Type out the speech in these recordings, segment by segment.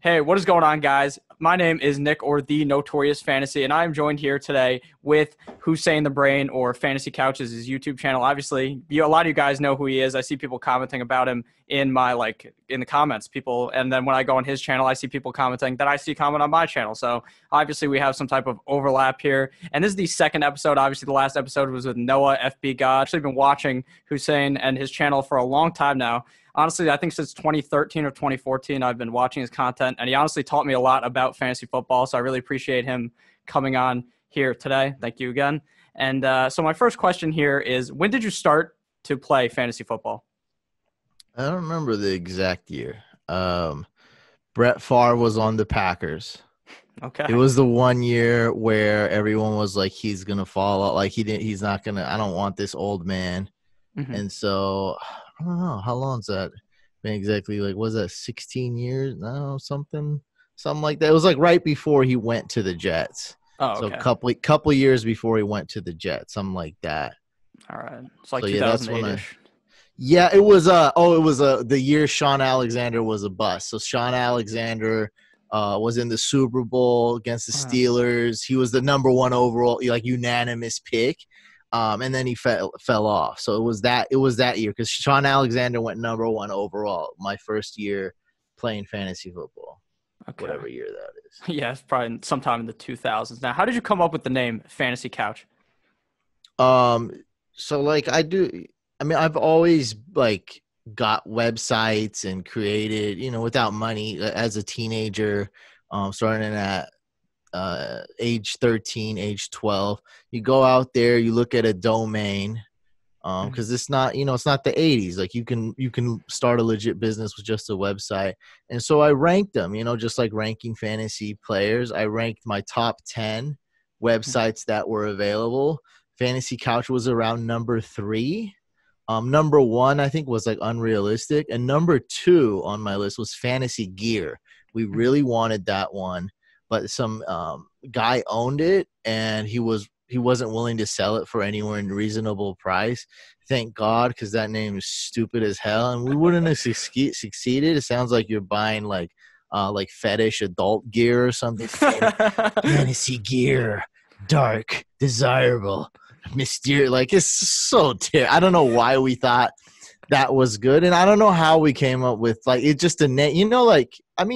Hey, what is going on, guys? My name is Nick, or the Notorious Fantasy, and I am joined here today with HuseyinTheBrain, or FantasyCouch is his YouTube channel. Obviously, a lot of you guys know who he is. I see people commenting about him in the comments. People, and then when I go on his channel, I see people commenting that I see comment on my channel. So obviously, we have some type of overlap here. And this is the second episode. Obviously, the last episode was with Noah FB God. I've actually been watching Huseyin and his channel for a long time now. Honestly, I think since 2013 or 2014, I've been watching his content, and he honestly taught me a lot about fantasy football. So I really appreciate him coming on here today. Thank you again. And so my first question here is, when did you start to play fantasy football? I don't remember the exact year. Brett Favre was on the Packers. Okay. It was the one year where everyone was like, he's gonna fall out. Like he's not gonna. I don't want this old man. Mm-hmm. And so I don't know how long's that been exactly. Like, was that 16 years? No, something like that. It was like right before he went to the Jets. Oh, So okay. couple years before he went to the Jets, something like that. All right. It's like So yeah, that's when 2008-ish. Yeah, it was the year Sean Alexander was a bust. So Sean Alexander was in the Super Bowl against the Steelers. He was the number one overall, like, unanimous pick. And then he fell off. So it was that year, because Sean Alexander went number one overall my first year playing fantasy football. Okay. Whatever year that is. Yeah, it's probably sometime in the 2000s. Now, how did you come up with the name Fantasy Couch? So like I've always like got websites and created, without money as a teenager, starting at age 13, age 12. You go out there, you look at a domain, because it's not, it's not the 80s. Like you can start a legit business with just a website. And so I ranked them, just like ranking fantasy players. I ranked my top 10 websites that were available. Fantasy Couch was around number 3. Number 1, I think, was like unrealistic. And number 2 on my list was Fantasy Gear. We really wanted that one, but some guy owned it, and he wasn't willing to sell it for anywhere in reasonable price. Thank God, because that name is stupid as hell, and we wouldn't have succeeded. It sounds like you're buying like fetish adult gear or something. Fantasy Gear, dark, desirable, mysterious. Like, it's so terrible. I don't know why we thought that was good, and I don't know how we came up with, like, it just a name.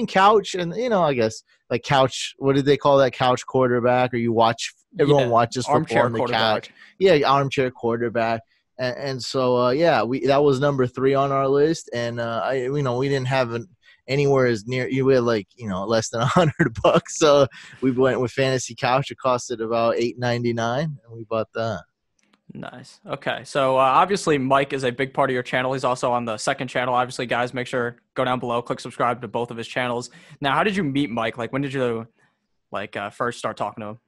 Couch, and I guess like couch. What did they call that? Couch quarterback, or you watch. Everyone watches football on the couch. Yeah, armchair quarterback. And so that was number 3 on our list, and we didn't have anywhere as near. We had less than $100, so we went with Fantasy Couch. It costed about $8.99, and we bought that. Nice. Okay. So obviously Mike is a big part of your channel. He's also on the second channel. Obviously, guys, make sure go down below, click subscribe to both of his channels. Now, how did you meet Mike? Like, when did you first start talking to him?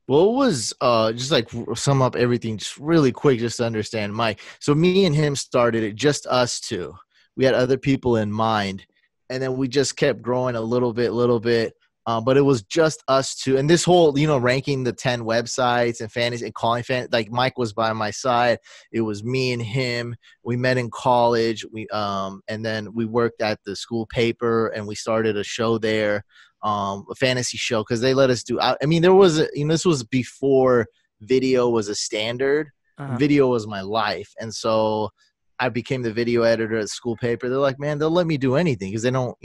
Well, it was just like sum up everything just really quick, just to understand Mike. So me and him started it, just us two. We had other people in mind, and then we just kept growing a little bit. But it was just us two. And this whole, ranking the 10 websites and fantasy and calling like, Mike was by my side. It was me and him. We met in college. And then we worked at the school paper, and we started a show there, a fantasy show, because they let us do. There was, this was before video was a standard. Video was my life. And so I became the video editor at the school paper. They're like, man, they'll let me do anything, because they don't,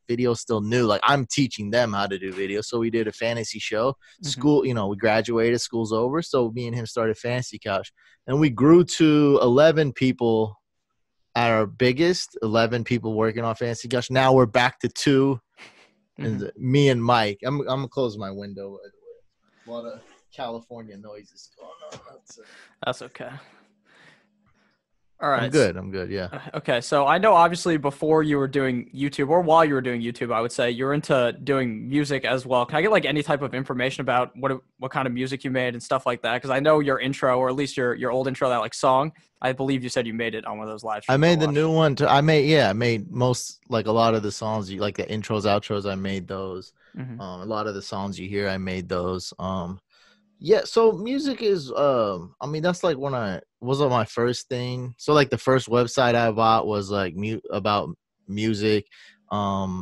video's still new. Like, I'm teaching them how to do video. So we did a fantasy show. School, we graduated, school's over. So me and him started Fantasy Couch, and we grew to 11 people at our biggest, 11 people working on Fantasy Couch. Now we're back to 2, and me and Mike. I'm going to close my window, by the way. A lot of California noises going on. That's okay. All right. I'm good. Yeah. Okay. So I know, obviously, before you were doing YouTube, or while you were doing YouTube, I would say you're into doing music as well. Can I get like any type of information about what kind of music you made and stuff like that? Because I know your intro, or at least your old intro, that song, I believe you said you made it on one of those live streams. I made the new one too. I made most, like, a lot of the songs, like the intros, outros, I made those. A lot of the songs you hear, I made those. Yeah, so music is that's like when I was on my first thing. So like the first website I bought was like about music.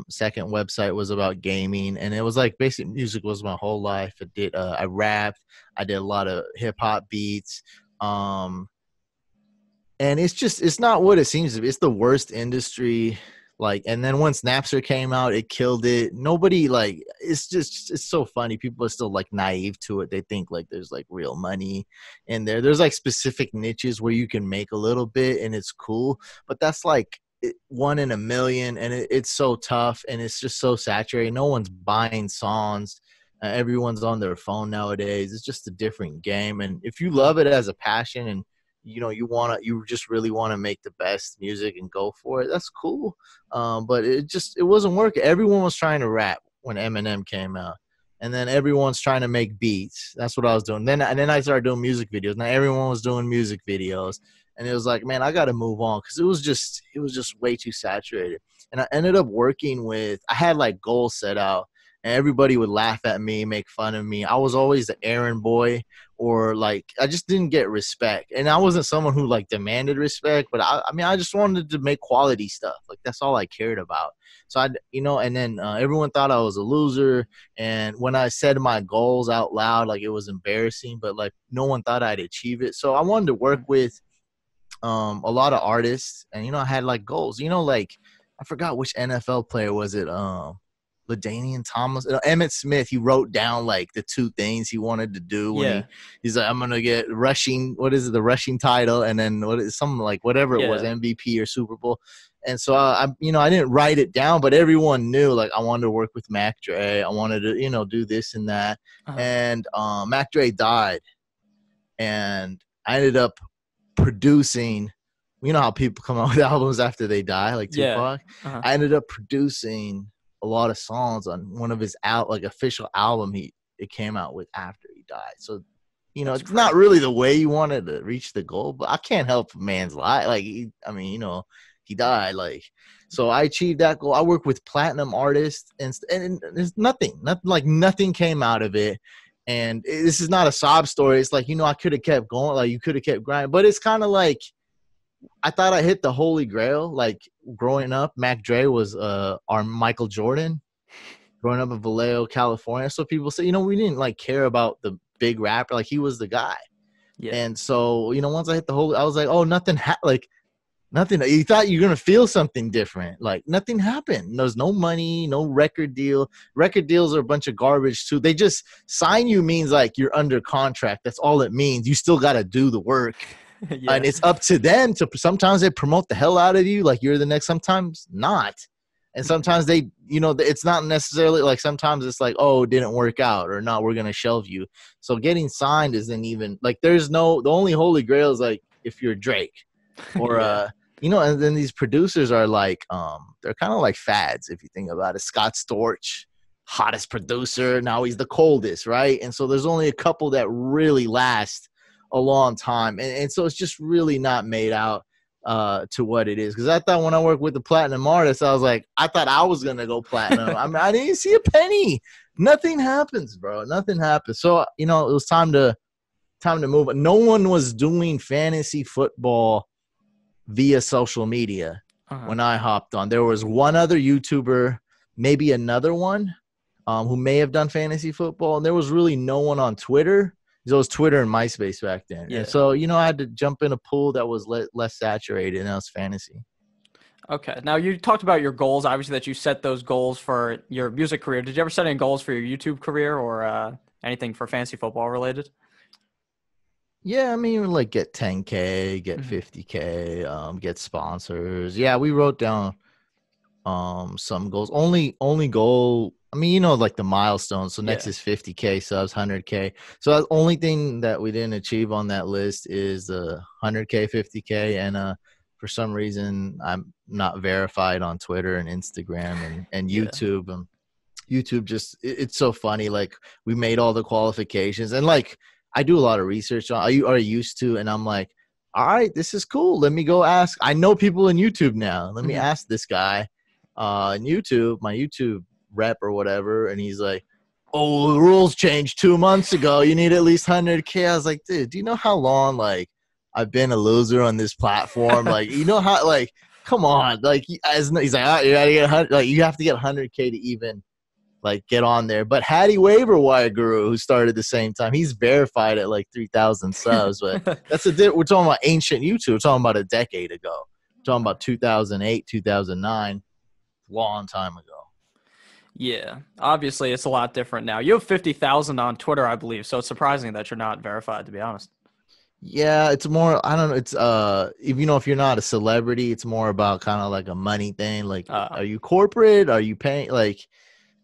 Second website was about gaming, and it was like basic music was my whole life. I rapped, I did a lot of hip hop beats. And it's not what it seems to be. It's the worst industry. Like, and then once Napster came out, it killed it. Nobody like, it's so funny. People are still like naive to it. They think like there's like real money in there. There's like specific niches where you can make a little bit and it's cool, but that's like one in a million, and it's so tough and it's just so saturated. No one's buying songs. Everyone's on their phone nowadays. It's just a different game. And if you love it as a passion and you just really want to make the best music and go for it, that's cool. But it wasn't working. Everyone was trying to rap when Eminem came out, and then everyone's trying to make beats. That's what I was doing. Then I started doing music videos. Now everyone was doing music videos, and it was like, man, I got to move on, because it was just way too saturated. And I ended up working with, I had like goals set out, and everybody would laugh at me, make fun of me. I was always the errand boy, or like I just didn't get respect. And I wasn't someone who like demanded respect, but I mean, I just wanted to make quality stuff. Like that's all I cared about. So and then everyone thought I was a loser. And when I said my goals out loud, like it was embarrassing, but like no one thought I'd achieve it. So I wanted to work with a lot of artists, and I had like goals. Like I forgot which NFL player was it. LaDainian Thomas, Emmitt Smith. He wrote down like the two things he wanted to do when he's like, I'm gonna get rushing. What is it? The rushing title, and then something like whatever it was, MVP or Super Bowl. And so I didn't write it down, but everyone knew like I wanted to work with Mac Dre. I wanted to do this and that. And Mac Dre died, and I ended up producing. You know how people come out with albums after they die, like Tupac. I ended up producing a lot of songs on one of his official album it came out with after he died. So it's crazy. Not really the way you wanted to reach the goal, but I can't help a man's life. Like he died. Like, so I achieved that goal. I work with platinum artists, and there's nothing came out of it. And this is not a sob story. It's like, I could have kept going. Like you could have kept grinding, but it's kind of like, I thought I hit the holy grail. Like growing up, Mac Dre was our Michael Jordan. Growing up in Vallejo, California, so people say, we didn't like care about the big rapper. Like he was the guy. Yeah. And so once I hit the holy, I was like, oh, nothing. Nothing. You thought you're gonna feel something different. Like nothing happened. There's no money, no record deal. Record deals are a bunch of garbage too. They just sign you means like you're under contract. That's all it means. You still got to do the work. And it's up to them to, sometimes they promote the hell out of you like you're the next, sometimes not. And sometimes they, it's not necessarily like, sometimes it's like, oh, it didn't work out, or no, we're going to shelve you. So getting signed isn't even like, the only holy grail is like if you're Drake or, and then these producers are like, they're kind of like fads if you think about it. Scott Storch, hottest producer. Now he's the coldest, right? And so there's only a couple that really last a long time, and so it's just really not made out to what it is. Because I thought when I worked with the platinum artist, I was like, I thought I was gonna go platinum. I mean, I didn't see a penny. Nothing happens, bro. Nothing happens. So it was time to move. No one was doing fantasy football via social media when I hopped on. There was one other YouTuber, maybe another one, who may have done fantasy football, and there was really no one on Twitter. It was Twitter and MySpace back then. Yeah. And so, I had to jump in a pool that was less saturated, and that was fantasy. Okay. Now, you talked about your goals, obviously, that you set those goals for your music career. Did you ever set any goals for your YouTube career or anything for fantasy football related? Yeah, I mean, like get 10K, get 50K, get sponsors. Yeah, we wrote down some goals. Only goal, I mean, like the milestones. So next is 50K subs, 100K. So the only thing that we didn't achieve on that list is the 100K, 50K. And for some reason, I'm not verified on Twitter and Instagram and YouTube. YouTube just, it's so funny. Like we made all the qualifications, and like I do a lot of research on, are used to, and I'm like, all right, this is cool. Let me go ask. I know people in YouTube now. Let me ask this guy on YouTube, my YouTube rep or whatever, and he's like, oh, the rules changed 2 months ago, you need at least 100K. I was like, dude, do you know how long like I've been a loser on this platform? Like, how like come on, like he's like, oh, you gotta get 100, like you have to get 100K to even like get on there. But Hattie Waiver Wire Guru, who started the same time, he's verified at like 3,000 subs. But that's we're talking about ancient YouTube. We're talking about a decade ago. We're talking about 2008, 2009, long time ago. Yeah, obviously it's a lot different now. You have 50,000 on Twitter, I believe, so it's surprising that you're not verified, to be honest. Yeah, it's more, I don't know, it's if you know, if you're not a celebrity, it's more about kind of like a money thing. Like, are you corporate? Are you paying like,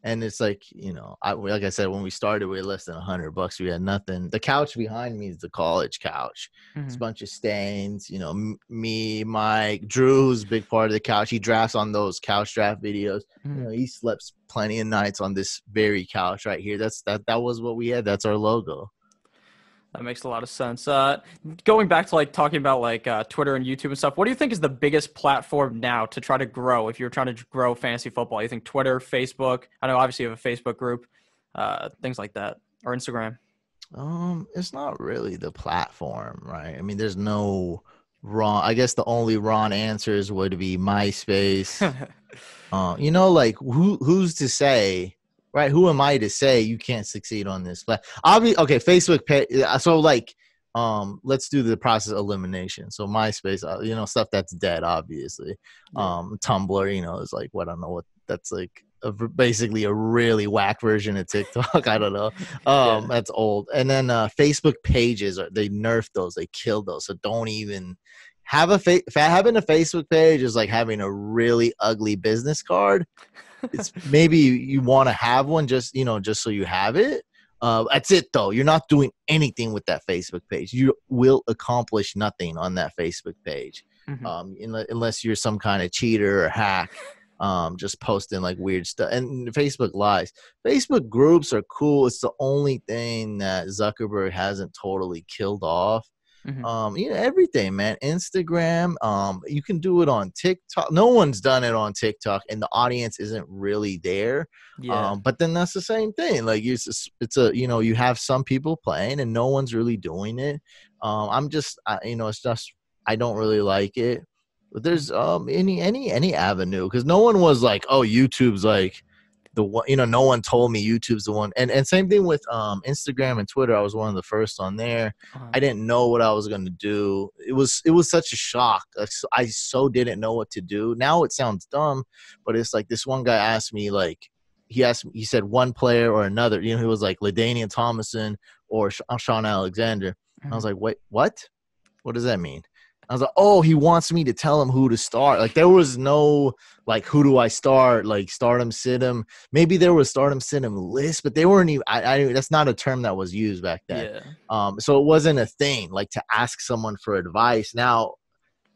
and it's like, you know, like I said, when we started, we had less than $100. We had nothing. The couch behind me is the college couch. It's a bunch of stains. You know, me, Mike, Drew, who's a big part of the couch. He drafts on those couch draft videos. You know, he slept plenty of nights on this very couch right here. That was what we had. That's our logo. That makes a lot of sense. Going back to like talking about like Twitter and YouTube and stuff, what do you think is the biggest platform now to try to grow? If you're trying to grow fantasy football, you think Twitter, Facebook? I know obviously you have a Facebook group, things like that, or Instagram. It's not really the platform, right? I mean, there's no wrong. I guess the only wrong answers would be MySpace. You know, like who's to say? Right, who am I to say you can't succeed on this? But okay, Facebook pay. So like, let's do the process of elimination. So MySpace, you know, stuff that's dead, obviously. Tumblr, you know, is like what I don't know what that's like. Basically a really whack version of TikTok. I don't know. That's old. And then Facebook pages, they nerfed those. They killed those. So don't even have having a Facebook page is like having a really ugly business card. It's maybe you want to have one just, you know, just so you have it. That's it though. You're not doing anything with that Facebook page. You will accomplish nothing on that Facebook page. Unless you're some kind of cheater or hack, just posting like weird stuff. And Facebook lies. Facebook groups are cool. It's the only thing that Zuckerberg hasn't totally killed off. You know, everything, man. Instagram, you can do it on TikTok. No one's done it on TikTok, and the audience isn't really there. But then that's the same thing. Like it's a you know, you have some people playing, and no one's really doing it. You know, it's just I don't really like it. But there's any avenue, because no one was like, oh, YouTube's like the one, you know, no one told me YouTube's the one. And same thing with Instagram and Twitter. I was one of the first on there. I didn't know what I was going to do. It was such a shock. I so didn't know what to do. Now it sounds dumb, but it's like this one guy asked me, like, he said one player or another, you know, he was like LaDainian Tomlinson or Sean Alexander. And I was like, wait, what does that mean? I was like, oh, he wants me to tell him who to start. Like, there was no, like, who do I start? Like, start him, sit him. Maybe there was start him, sit him list, but they weren't even, that's not a term that was used back then. So it wasn't a thing, like, to ask someone for advice. Now,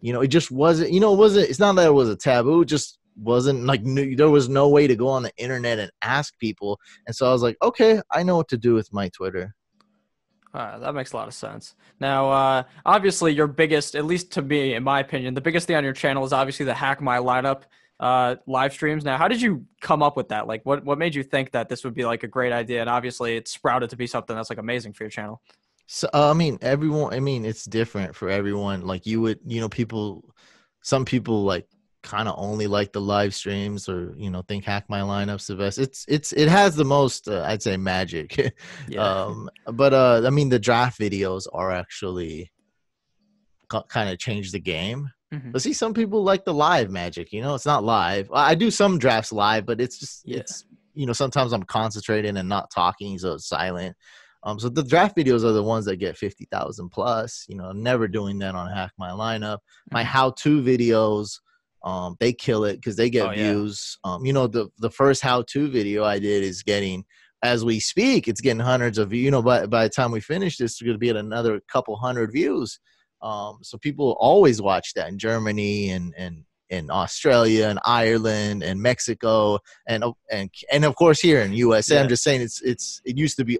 you know, it just wasn't, you know, it's not that it was a taboo. It just wasn't, like, there was no way to go on the internet and ask people. And so I was like, okay, I know what to do with my Twitter. That makes a lot of sense. Now, obviously, your biggest, at least to me, in my opinion, the biggest thing on your channel is obviously the Hack My Lineup live streams. Now, how did you come up with that? Like, what made you think that this would be like a great idea? And obviously, it's sprouted to be something that's like amazing for your channel. So, I mean, it's different for everyone. Like, you would, you know, some people like kind of only like the live streams, or, you know, think Hack My Lineup's the best. It has the most, I'd say, magic. But I mean, the draft videos are actually kind of changed the game. But see, some people like the live magic, you know. It's not live. I do some drafts live, but it's just it's, you know, sometimes I'm concentrating and not talking, so it's silent. So the draft videos are the ones that get 50,000 plus. You know, I'm never doing that on Hack My Lineup. My how-to videos, they kill it because they get views. You know, the first how-to video I did is getting, as we speak, it's getting hundreds of views. You know, by the time we finish this, it's going to be at another couple hundred views. So people always watch that in Germany and in Australia and Ireland and Mexico and of course here in USA. I'm just saying it used to be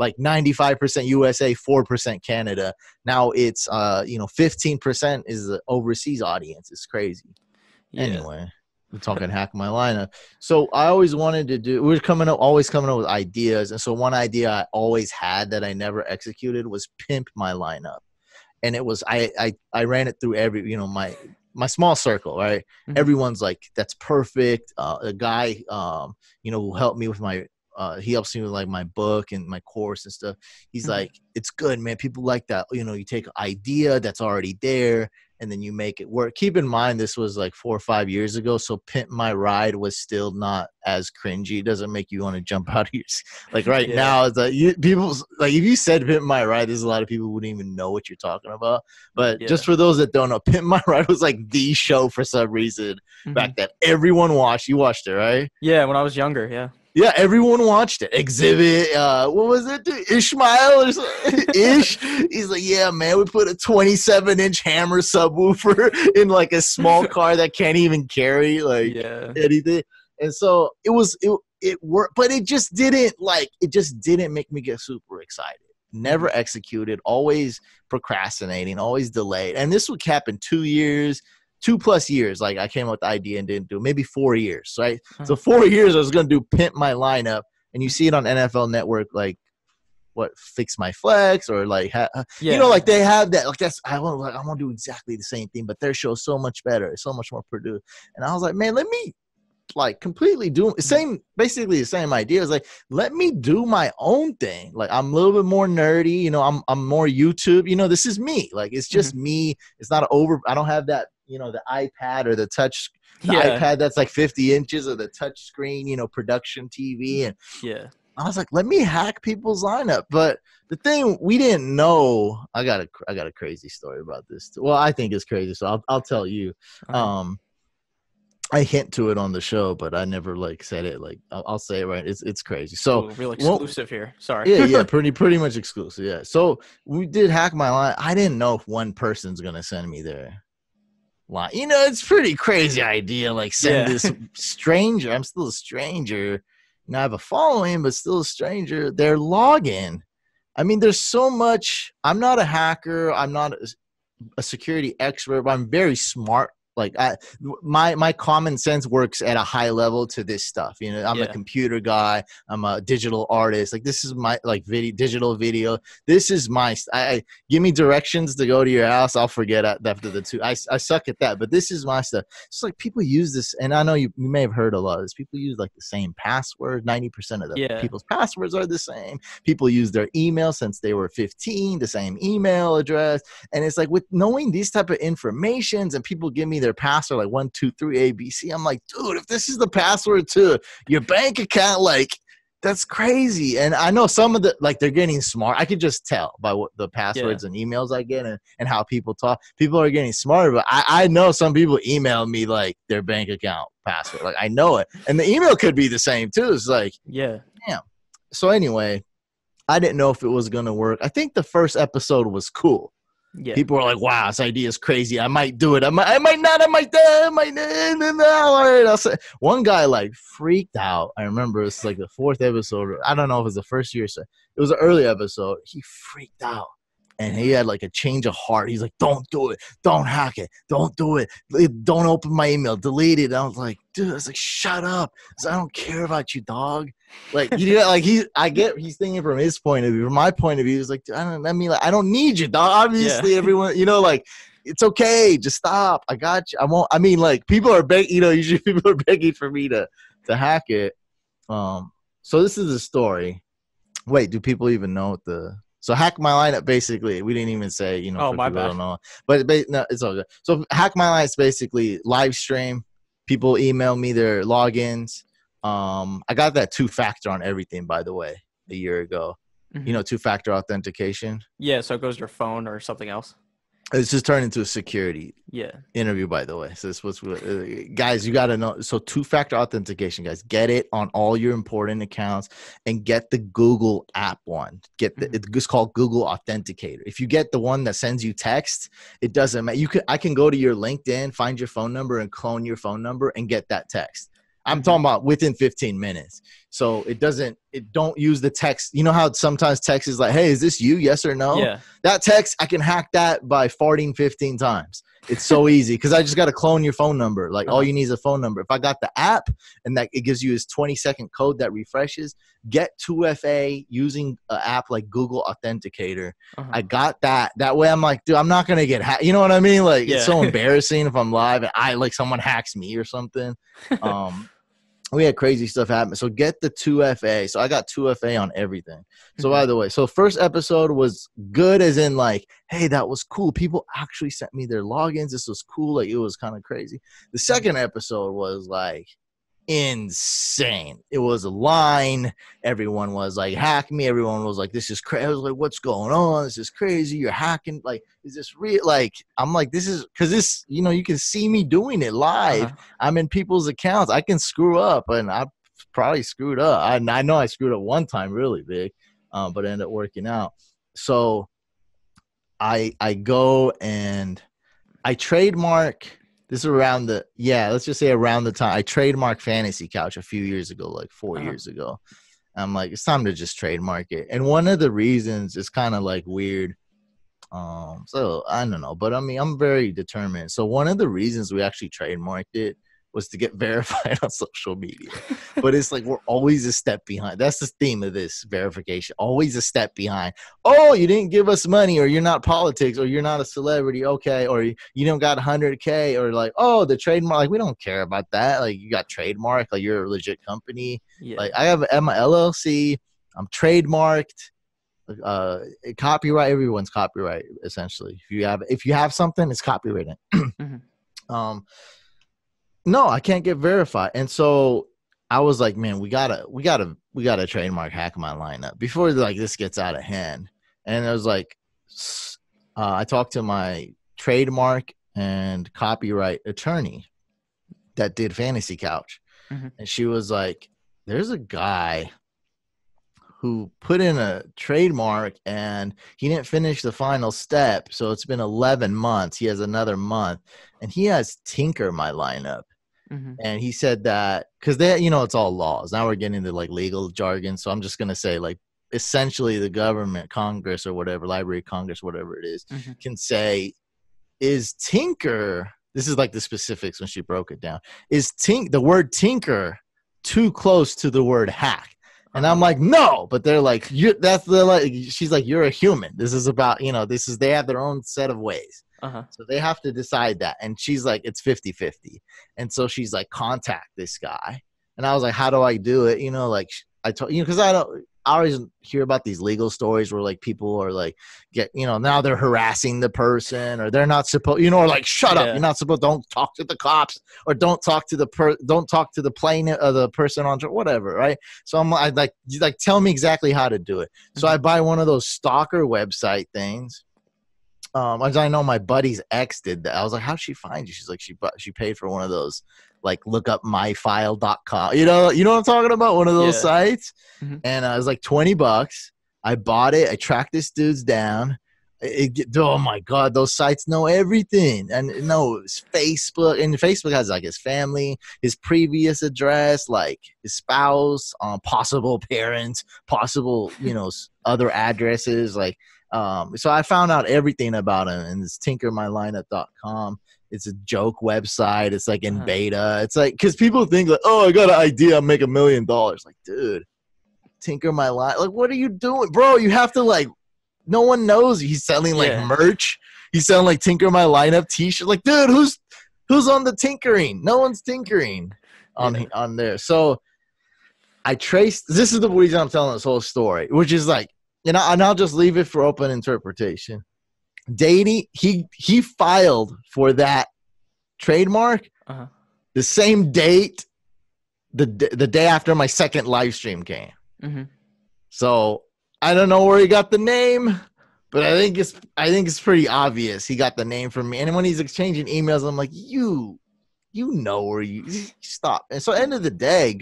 like 95% USA, 4% Canada. Now it's 15% is the overseas audience. It's crazy. Anyway, we're talking Hack My Lineup. So I always wanted to do. Always coming up with ideas, and so one idea I always had that I never executed was pimp my lineup. And it was I ran it through every, you know, my small circle, right? Mhm. Everyone's like, that's perfect. A guy, who helped me with my, he helps me with like my book and my course and stuff. He's Mhm. like, it's good, man. People like that. You take an idea that's already there and then you make it work. Keep in mind, this was like 4 or 5 years ago. So Pimp My Ride was still not as cringy. It doesn't make you want to jump out of your, like right Yeah. now, it's like people, like if you said Pimp My Ride, there's a lot of people who wouldn't even know what you're talking about. But Yeah. just for those that don't know, Pimp My Ride was like the show for some reason back Mhm. then. Everyone watched. You watched it, right? Yeah, when I was younger, yeah. Yeah, everyone watched it. Exhibit, what was it? Ishmael or something? Ish. He's like, yeah, man, we put a 27-inch hammer subwoofer in like a small car that can't even carry like Yeah. anything. And so it worked, but it just didn't make me get super excited. Never executed, always procrastinating, always delayed. And this would happen 2 years, 2+ years. Like I came up with the idea and didn't do it. Maybe 4 years, right? So 4 years I was going to do Pimp My Lineup, and you see it on NFL Network, like what, Fix My Flex, or like like they have that. Like that's I want to do exactly the same thing, but their show's so much better, so much more produced. And I was like, man, let me like completely do basically the same idea. It's like, let me do my own thing. Like I'm a little bit more nerdy, I'm more YouTube, this is me. Like it's just me. It's not I don't have that, the iPad or the iPad that's like 50 inches, or the touch screen, production TV. And I was like, let me hack people's lineup. But the thing we didn't know, I got a crazy story about this. Well, I think it's crazy, so I'll tell you. I hint to it on the show, but I never like said it. Like I'll say it right. It's crazy. So real exclusive here. Sorry. Yeah, pretty much exclusive. Yeah. So we did hack my line. I didn't know if one person's gonna send me their line. It's pretty crazy idea. Like send this stranger. I'm still a stranger. I have a following, but still a stranger. Their login. I mean, there's so much. I'm not a hacker. I'm not a security expert, but I'm very smart. Like my common sense works at a high level to this stuff. I'm a computer guy. I'm a digital artist. Like this is my digital video. This is my. I give me directions to go to your house. I'll forget after the two. I suck at that. But this is my stuff. It's like people use this, and I know you may have heard a lot of this. People use like the same password. 90% of the people's passwords are the same. People use their email since they were 15, the same email address, and it's like with knowing these type of informations, and people give me their password like 123 ABC. I'm like, dude, if this is the password to your bank account, like that's crazy. And I know some of the they're getting smart. I could just tell by what the passwords and emails I get and how people talk. People are getting smarter, but I know some people email me like their bank account password. Like I know it, and the email could be the same too. It's like damn. So anyway, I didn't know if it was gonna work. I think the first episode was cool. People are like, wow, this idea is crazy. I might do it. I might not. I might. All right, I'll say. One guy like freaked out. I remember it's like the 4th episode. I don't know if it was the first year. So it was an early episode. He freaked out. And he had like a change of heart. He's like, don't do it. Don't hack it. Don't do it. Don't open my email. Delete it. And I was like, dude, I was like, shut up. I don't care about you, dog. Like, he's thinking from his point of view. From my point of view, he's like, I don't need you, dog. Obviously, everyone, like, it's okay. Just stop. I got you. I won't. I mean, like, people are begging, usually people are begging for me to hack it. So this is a story. Wait, do people even know what So hack my lineup, basically, we didn't even say, Oh, my bad. Don't know. But no, it's all good. So hack my lineup is basically live stream. People email me their logins. I got that 2-factor on everything, by the way, a year ago. 2-factor authentication. Yeah, so it goes to your phone or something else. It's just turned into a security interview, by the way. So this was, guys, you got to know. So 2-factor authentication, guys, get it on all your important accounts, and get the Google app one. It's called Google Authenticator. If you get the one that sends you text, it doesn't matter. I can go to your LinkedIn, find your phone number, and clone your phone number and get that text. I'm talking about within 15 minutes. So it don't use the text. You know how sometimes text is like, hey, is this you? Yes or no? Yeah. That text, I can hack that by farting 15 times. It's so easy because I just got to clone your phone number. Like all Uh-huh. you need is a phone number. If I got the app and that it gives you this 20-second code that refreshes, get 2FA using an app like Google Authenticator. Uh-huh. I got that. That way I'm like, dude, I'm not going to get hacked. You know what I mean? Like it's so Yeah. embarrassing if I'm live and like someone hacks me or something. We had crazy stuff happen. So get the 2FA. So I got 2FA on everything. So by the way, so first episode was good as in like, hey, that was cool. People actually sent me their logins. This was cool. Like it was kind of crazy. The second episode was like insane. It was a line. Everyone was like, hack me. Everyone was like, this is crazy. I was like, what's going on? This is crazy. You're hacking. Like, is this real? Like, I'm like, this is because this, you know, you can see me doing it live. I'm in people's accounts. I can screw up, and I probably screwed up. I know I screwed up one time really big, but it ended up working out. So I go and I trademark. This is around the, let's just say around the time I trademarked FantasyCouch a few years ago, like 4 years ago. I'm like, it's time to just trademark it. And one of the reasons is kind of like weird. So I don't know, but I mean, I'm very determined. So one of the reasons we actually trademarked it was to get verified on social media. But it's like we're always a step behind. That's the theme of this verification. Always a step behind. Oh, you didn't give us money, or you're not politics, or you're not a celebrity. Okay, or you don't got 100K, or like, oh, the trademark. Like we don't care about that. Like you got trademark. Like you're a legit company. Yeah. Like I have my LLC. I'm trademarked. Copyright. Everyone's copyright essentially. If you have something, it's copyrighted. No, I can't get verified. And so I was like, man, we gotta trademark hack my lineup before like this gets out of hand. And it was like, I talked to my trademark and copyright attorney that did FantasyCouch. And she was like, there's a guy who put in a trademark and he didn't finish the final step. So it's been 11 months. He has another month and he has Tinker my lineup. And he said that because they, you know, it's all laws. Now we're getting into like legal jargon. So I'm just going to say like essentially the government, Congress or whatever, Library of Congress, whatever it is, can say, is Tinker, this is like the specifics when she broke it down, is the word Tinker too close to the word hack? And I'm like, no, but they're like, she's like, you're a human. This is about, you know, they have their own set of ways. So they have to decide that. And she's like, it's 50-50. And so she's like, contact this guy. And I was like, how do I do it? You know, like I told you, because I always hear about these legal stories where like people are like, now they're harassing the person, or they're not supposed, you know, or like, shut up, you're not supposed, don't talk to the cops, or don't talk to the plaintiff or the person on whatever, right? So I'm like, tell me exactly how to do it. So I buy one of those stalker website things. As I know, my buddy's ex did that. I was like, how'd she find you? She's like, she paid for one of those, like, look up myfile.com. You know what I'm talking about? One of those sites. And it was like $20. I bought it. I tracked this dude's down. Oh my God, those sites know everything. And no, it's Facebook, and Facebook has like his family, his previous address, like his spouse, possible parents, possible, other addresses, like. So I found out everything about him, and it's tinkermylineup.com. It's a joke website. It's like in beta. It's like, because people think like, oh, I got an idea, I'll make $1 million. Like, dude, Tinker My Line. Like, what are you doing, bro? You have to like, no one knows. He's selling like merch. He's selling like Tinker My Lineup t-shirt. Like, dude, who's on the tinkering? No one's tinkering on there. So I traced. This is the reason I'm telling this whole story, which is like. And I'll just leave it for open interpretation. Dady, he filed for that trademark the same date, the day after my second live stream came. So I don't know where he got the name, but I think it's pretty obvious he got the name from me. And when he's exchanging emails, I'm like, you know where you stop. And so, end of the day,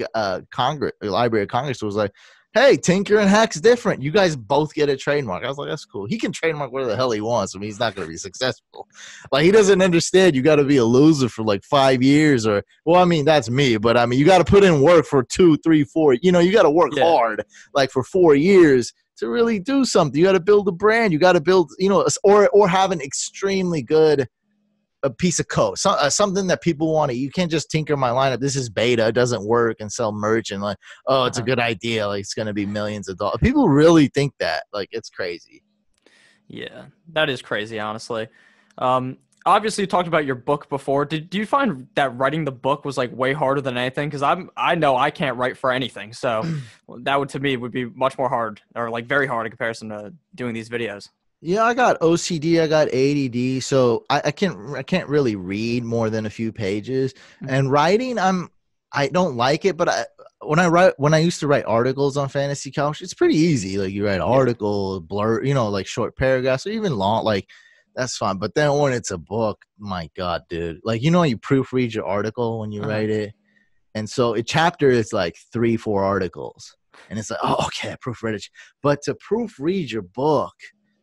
Congress, the Library of Congress was like, hey, Tinker and Hack's different. You guys both get a trademark. I was like, that's cool. He can trademark whatever the hell he wants. I mean, he's not going to be successful. Like, he doesn't understand you got to be a loser for like 5 years or, well, I mean, that's me. But, I mean, you got to put in work for 2, 3, 4. You got to work hard, like, for 4 years to really do something. You got to build a brand. You got to build, or have an extremely good a piece of code, something that people want to. You can't just tinker my lineup. This is beta, it doesn't work, and sell merch and like, oh, it's a good idea. Like it's gonna be millions of dollars. People really think that. Like it's crazy. Yeah, that is crazy, honestly. Obviously, you talked about your book before. Do you find that writing the book was like way harder than anything? Because I know I can't write for anything, so that would to me would be much more hard or like very hard in comparison to doing these videos. Yeah, I got OCD, I got ADD, so I can't really read more than a few pages. Mhm. And writing, I don't like it, but when I used to write articles on Fantasy Couch, it's pretty easy. Like you write Yeah. article, blur, like short paragraphs or even long, like that's fine. But then when it's a book, my God, dude, like you proofread your article when you Uh-huh. write it, and so a chapter is like 3-4 articles, and it's like, oh, okay, I proofread it. But to proofread your book,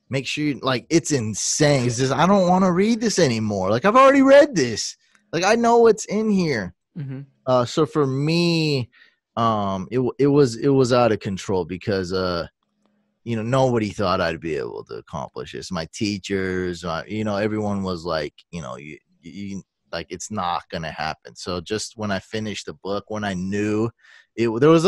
make sure like it's insane. It's just I don't want to read this anymore. Like I've already read this. Like I know what's in here. Hmm. So for me, it was out of control because nobody thought I'd be able to accomplish this. My teachers, everyone was like, you like it's not gonna happen. So just when I finished the book, when I knew there was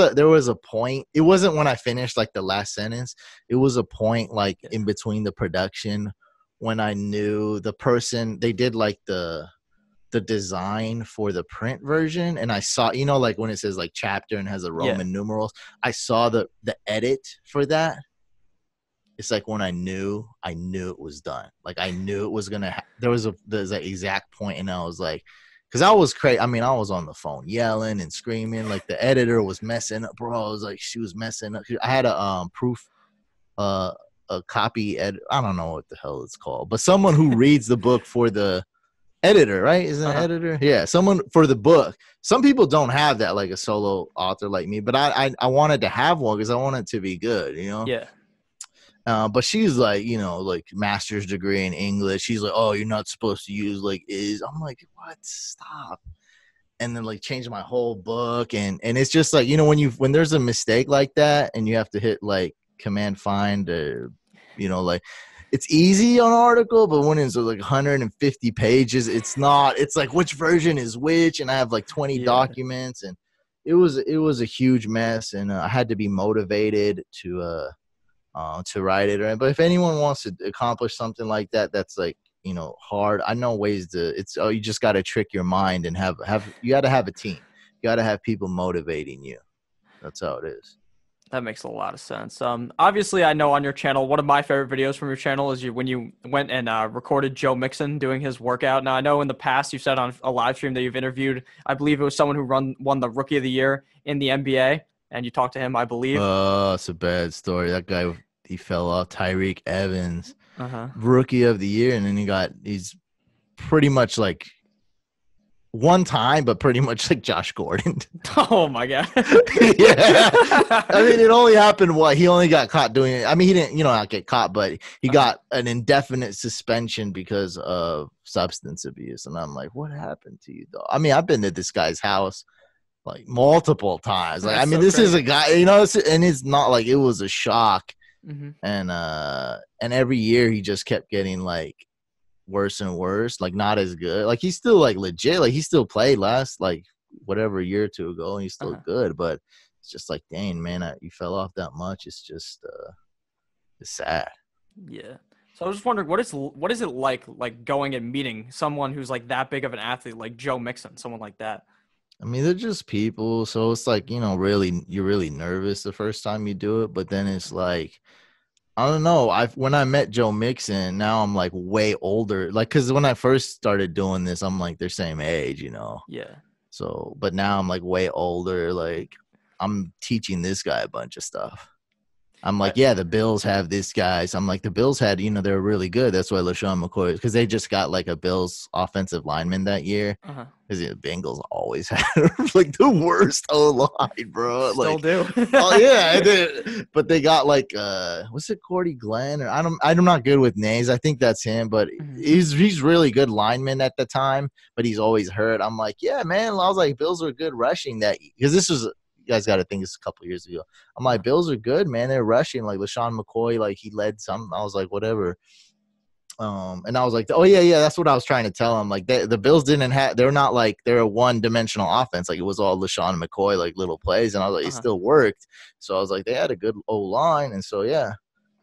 a point. It wasn't when I finished like the last sentence. It was a point like Yeah. in between the production when I knew the person they did like the design for the print version, and I saw like when it says like chapter and has the Yeah. Roman numerals. I saw the edit for that. It's like when I knew it was done. Like I knew it was gonna. There's an exact point, and I was like, because I was crazy. I mean, I was on the phone yelling and screaming. Like the editor was messing up, bro. I was like, she was messing up. I had a proof, uh, a copy. I don't know what the hell it's called, but someone who reads the book for the editor, right? Is it an Uh-huh. editor? Yeah, someone for the book. Some people don't have that, like a solo author like me, but I wanted to have one because I want it to be good. Yeah. But she's like, like master's degree in English. She's like, oh, you're not supposed to use like is. I'm like, what? Stop. And then like change my whole book, and it's just like when there's a mistake like that, and you have to hit like command find or like it's easy on an article, but when it's like 150 pages, it's not. It's like which version is which, and I have like 20 Yeah. documents, and it was a huge mess, and I had to be motivated to write it. Right? But if anyone wants to accomplish something like that, that's like hard. I know ways to. It's you just got to trick your mind and have you got to have a team. You got to have people motivating you. That's how it is. That makes a lot of sense. Obviously, I know on your channel, one of my favorite videos from your channel is when you went and recorded Joe Mixon doing his workout. Now, I know in the past you said on a live stream that you've interviewed, I believe it was someone who won the Rookie of the Year in the NBA, and you talked to him, I believe. Oh, it's a bad story. That guy, he fell off. Tyreek Evans, Uh huh. rookie of the year, and then he's pretty much like one time, but pretty much like Josh Gordon. Oh my god. Yeah. I mean, it only happened he only got caught doing it. I mean, he didn't, not get caught, but he got an indefinite suspension because of substance abuse. And I'm like, what happened to you, though? I mean, I've been to this guy's house like multiple times. Like, I That's mean, so this is a crazy. guy, and it's not like it was a shock. Hmm. And every year he just kept getting like worse and worse, like not as good. Like he's still like legit, like he still played last like whatever a year or two ago, and he's still Uh-huh. good. But it's just like, dang man, you fell off that much. It's just it's sad. Yeah. So I was just wondering, what is it like going and meeting someone who's like that big of an athlete, like Joe Mixon, someone like that? I mean, they're just people, so it's like really you're really nervous the first time you do it, but then it's like I don't know. When I met Joe Mixon, now I'm like way older. Like, cause when I first started doing this, I'm like they're same age. Yeah. So, but now I'm like way older. Like, I'm teaching this guy a bunch of stuff. I'm like, yeah, the Bills have this guy. So I'm like, the Bills had, they're really good. That's why LaShawn McCoy, because they just got like a Bills offensive lineman that year. Uh-huh. Because the Bengals always had like the worst O line, bro. Still Like, do. oh yeah, but they got like what's it, Cordy Glenn, or I'm not good with names. I think that's him, but Mhm. he's really good lineman at the time, but he's always hurt. I'm like, yeah, man. I was like, Bills are good rushing that because this was. You guys got to think this is a couple years ago. I'm like, Uh-huh. Bills are good, man. They're rushing like LaShawn McCoy, like he led some. I was like, whatever. And I was like, oh yeah, that's what I was trying to tell him. Like the Bills didn't have, they're not like they're a one-dimensional offense. Like it was all LaShawn McCoy, like little plays, and I was like, it still worked. So I was like, they had a good O line, and so yeah,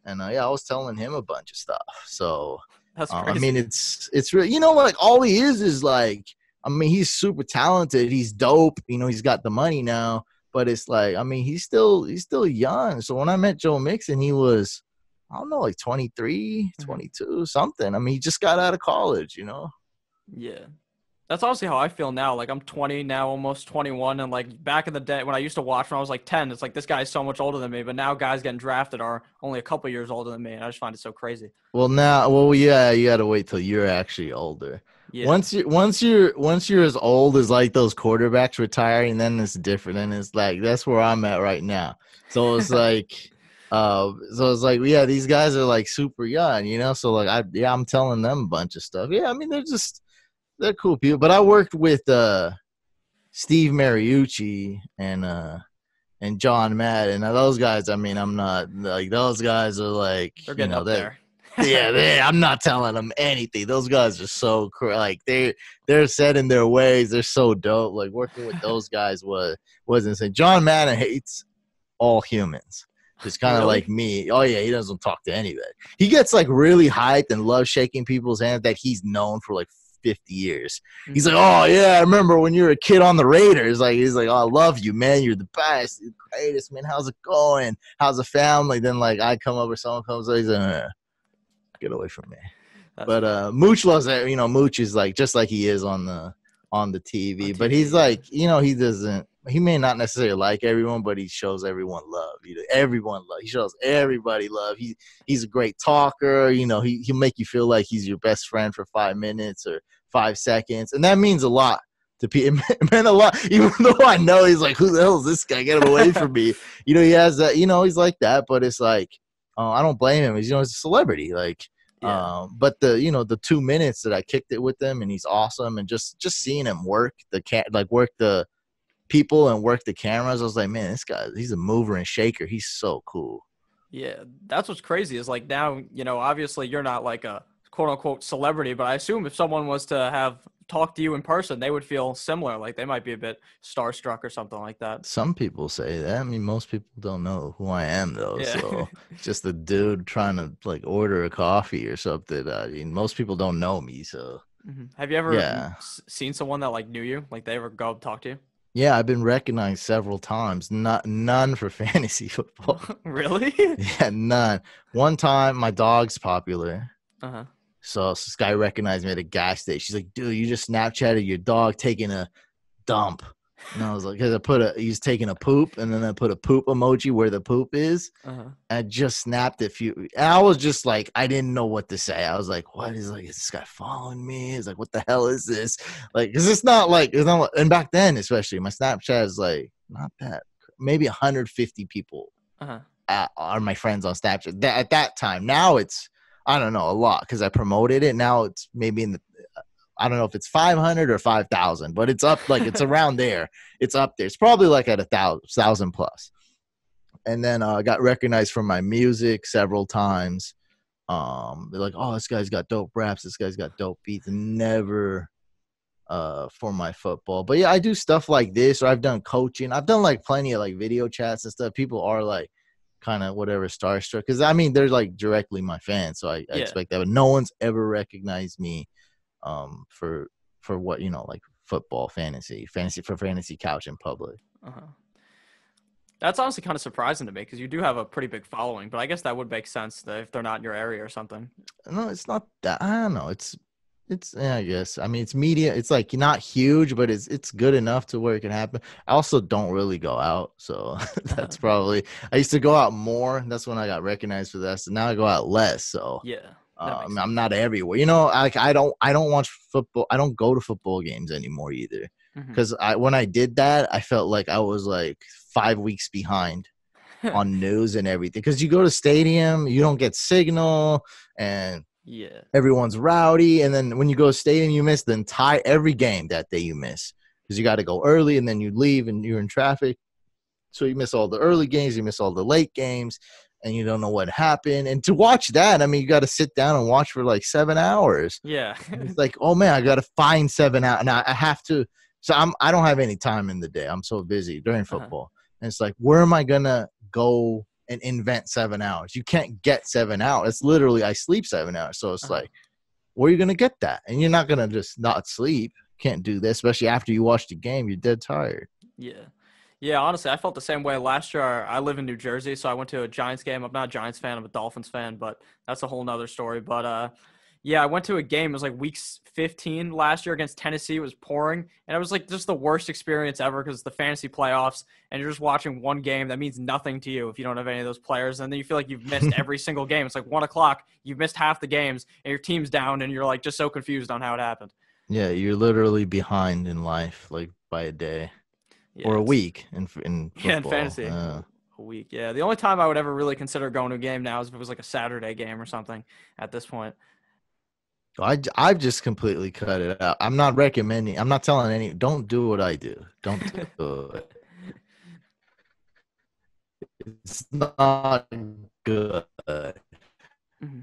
and I was telling him a bunch of stuff. So That's I crazy. mean, it's really, like all he is like, I mean, he's super talented, he's dope, he's got the money now, but it's like, I mean, he's still young. So when I met Joe Mixon, he was, I don't know, like 23, 22, something. I mean, he just got out of college, Yeah. That's honestly how I feel now. Like I'm 20 now, almost 21. And like back in the day when I used to watch when I was like 10, it's like this guy's so much older than me. But now guys getting drafted are only a couple years older than me. And I just find it so crazy. Well, yeah, you got to wait till you're actually older. Yeah. Once you're as old as like those quarterbacks retiring, then it's different. And it's like, that's where I'm at right now. So it's like, yeah, these guys are like super young, so like I'm telling them a bunch of stuff. Yeah, I mean, they're cool people. But I worked with Steve Mariucci and John Madden. Now those guys, I mean, I'm not like, those guys are like, They're getting up there. Yeah, I'm not telling them anything. Those guys are so like they're set in their ways. They're so dope. Like working with those guys was insane. John Madden hates all humans. Just kind of like me. Oh yeah, he doesn't talk to anybody. He gets like really hyped and loves shaking people's hands that he's known for like 50 years. He's like, oh yeah, I remember when you were a kid on the Raiders. Like he's like, oh, I love you, man. You're the best, you're the greatest, man. How's it going? How's the family? Then like I come up or someone comes up, he's like, get away from me. But Mooch loves it. Mooch is like just like he is on the TV. But he's like, he may not necessarily like everyone, but he shows everyone love. He shows everybody love. He's a great talker. He'll make you feel like he's your best friend for 5 minutes or 5 seconds, and that means a lot to people. It meant a lot, even though I know he's like, who the hell is this guy? Get him away from me. He has that. He's like that, but it's like, I don't blame him. He's he's a celebrity. Like, but the 2 minutes that I kicked it with him, and he's awesome, and just seeing him work work the people and work the cameras, I was like, man, this guy, he's a mover and shaker. He's so cool. Yeah, that's what's crazy is like now, obviously you're not like a quote unquote celebrity, but I assume if someone was to have talked to you in person, they would feel similar. Like they might be a bit starstruck or something like that. Some people say that. I mean, most people don't know who I am though. Yeah. So just a dude trying to like order a coffee or something. I mean, most people don't know me. So have you ever seen someone that like knew you? Like they ever go up talk to you? Yeah, I've been recognized several times. None for fantasy football. Really? Yeah, none. One time, my dog's popular. Uh-huh. So this guy recognized me at a gas station. She's like, dude, you just Snapchatted your dog taking a dump. And I was like, because he's taking a poop, and then I put a poop emoji where the poop is. Uh-huh. I just snapped it. And I was just like, I didn't know what to say. I was like, what is this guy following me? It's like, what the hell is this? Like, because it's not like, and back then, especially, my Snapchat is like, not that, maybe 150 people are my friends on Snapchat. At that time. Now it's, I don't know, a lot, because I promoted it. Now it's maybe in the, I don't know if it's 500 or 5,000, but it's up, like it's around there. It's up there. It's probably like at 1,000 plus. And then I got recognized for my music several times. They're like, oh, this guy's got dope raps. This guy's got dope beats. And never for my football. But yeah, I do stuff like this, or I've done coaching. I've done like plenty of like video chats and stuff. People are like kind of whatever starstruck, because I mean, they're like directly my fans. So I expect that. But no one's ever recognized me for what, like football, fantasy for FantasyCouch in public. That's honestly kind of surprising to me, because you do have a pretty big following, but I guess that would make sense if they're not in your area or something. No, it's not that. I don't know. It's yeah, I guess. I mean, it's media. It's like not huge, but it's good enough to where it can happen. I also don't really go out, so that's probably. I used to go out more. That's when I got recognized for that. So now I go out less. So yeah. I'm not everywhere. Like I don't watch football. I don't go to football games anymore either. Because when I did that, I felt like I was like 5 weeks behind on news and everything. Because you go to stadium, you don't get signal, and everyone's rowdy. And then when you go to stadium, you miss every game that day. You miss because you got to go early, and then you leave, and you're in traffic. So you miss all the early games, you miss all the late games. and you don't know what happened. And to watch that, I mean, you got to sit down and watch for like 7 hours. Yeah. And it's like, oh man, I got to find 7 hours, and I have to. So I don't have any time in the day. I'm so busy during football, and it's like, where am I gonna go and invent 7 hours? You can't get 7 hours. It's literally I sleep 7 hours. So it's like, where are you gonna get that? And you're not gonna just not sleep. Can't do this, especially after you watch the game. You're dead tired. Yeah. Yeah, honestly, I felt the same way last year. I live in New Jersey, so I went to a Giants game. I'm not a Giants fan, I'm a Dolphins fan, but that's a whole nother story. But yeah, I went to a game. It was like week 15 last year against Tennessee. It was pouring, and it was like just the worst experience ever because the fantasy playoffs, and you're just watching one game that means nothing to you if you don't have any of those players, and then you feel like you've missed every single game. It's like 1 o'clock, you've missed half the games, and your team's down, and you're like just so confused on how it happened. Yeah, you're literally behind in life, like by a day. Yeah, Or a week in football. Yeah, in fantasy. A week. Yeah. The only time I would ever really consider going to a game now is if it was like a Saturday game or something at this point. I've just completely cut it out. I'm not recommending. I'm not telling any. Don't do what I do. Don't do it. It's not good. Mm-hmm.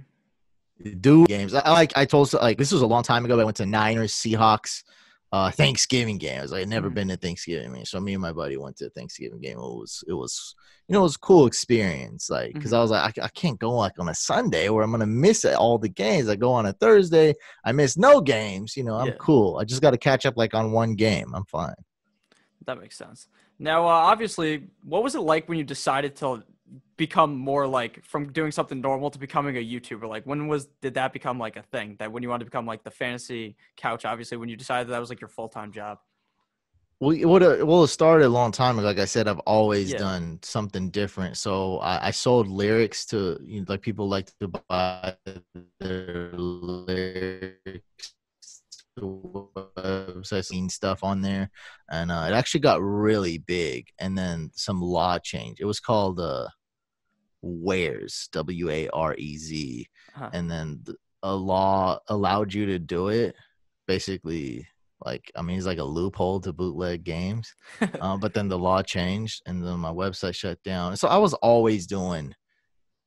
Do games. I told like this was a long time ago. I went to Niners Seahawks Thanksgiving game. I was like, I'd never been to Thanksgiving game. So me and my buddy went to a Thanksgiving game. It was it was a cool experience. Like, because I was like, I can't go like on a Sunday where I'm gonna miss all the games. I go on a Thursday, I miss no games. I'm cool. I just got to catch up like on one game. I'm fine. That makes sense. Now, obviously, what was it like when you decided to become more like from doing something normal to becoming a YouTuber? Like, did that become like a thing that when you wanted to become like the fantasy couch, obviously when you decided that was like your full-time job? Well, it started a long time ago. Like I said, I've always done something different. So I sold lyrics to like people like to buy their lyrics. I've seen stuff on there, and it actually got really big. And then some law change. It was called Wares, WAREZ, and then a law allowed you to do it. Basically, like, I mean, it's like a loophole to bootleg games. But then the law changed, and then my website shut down. So I was always doing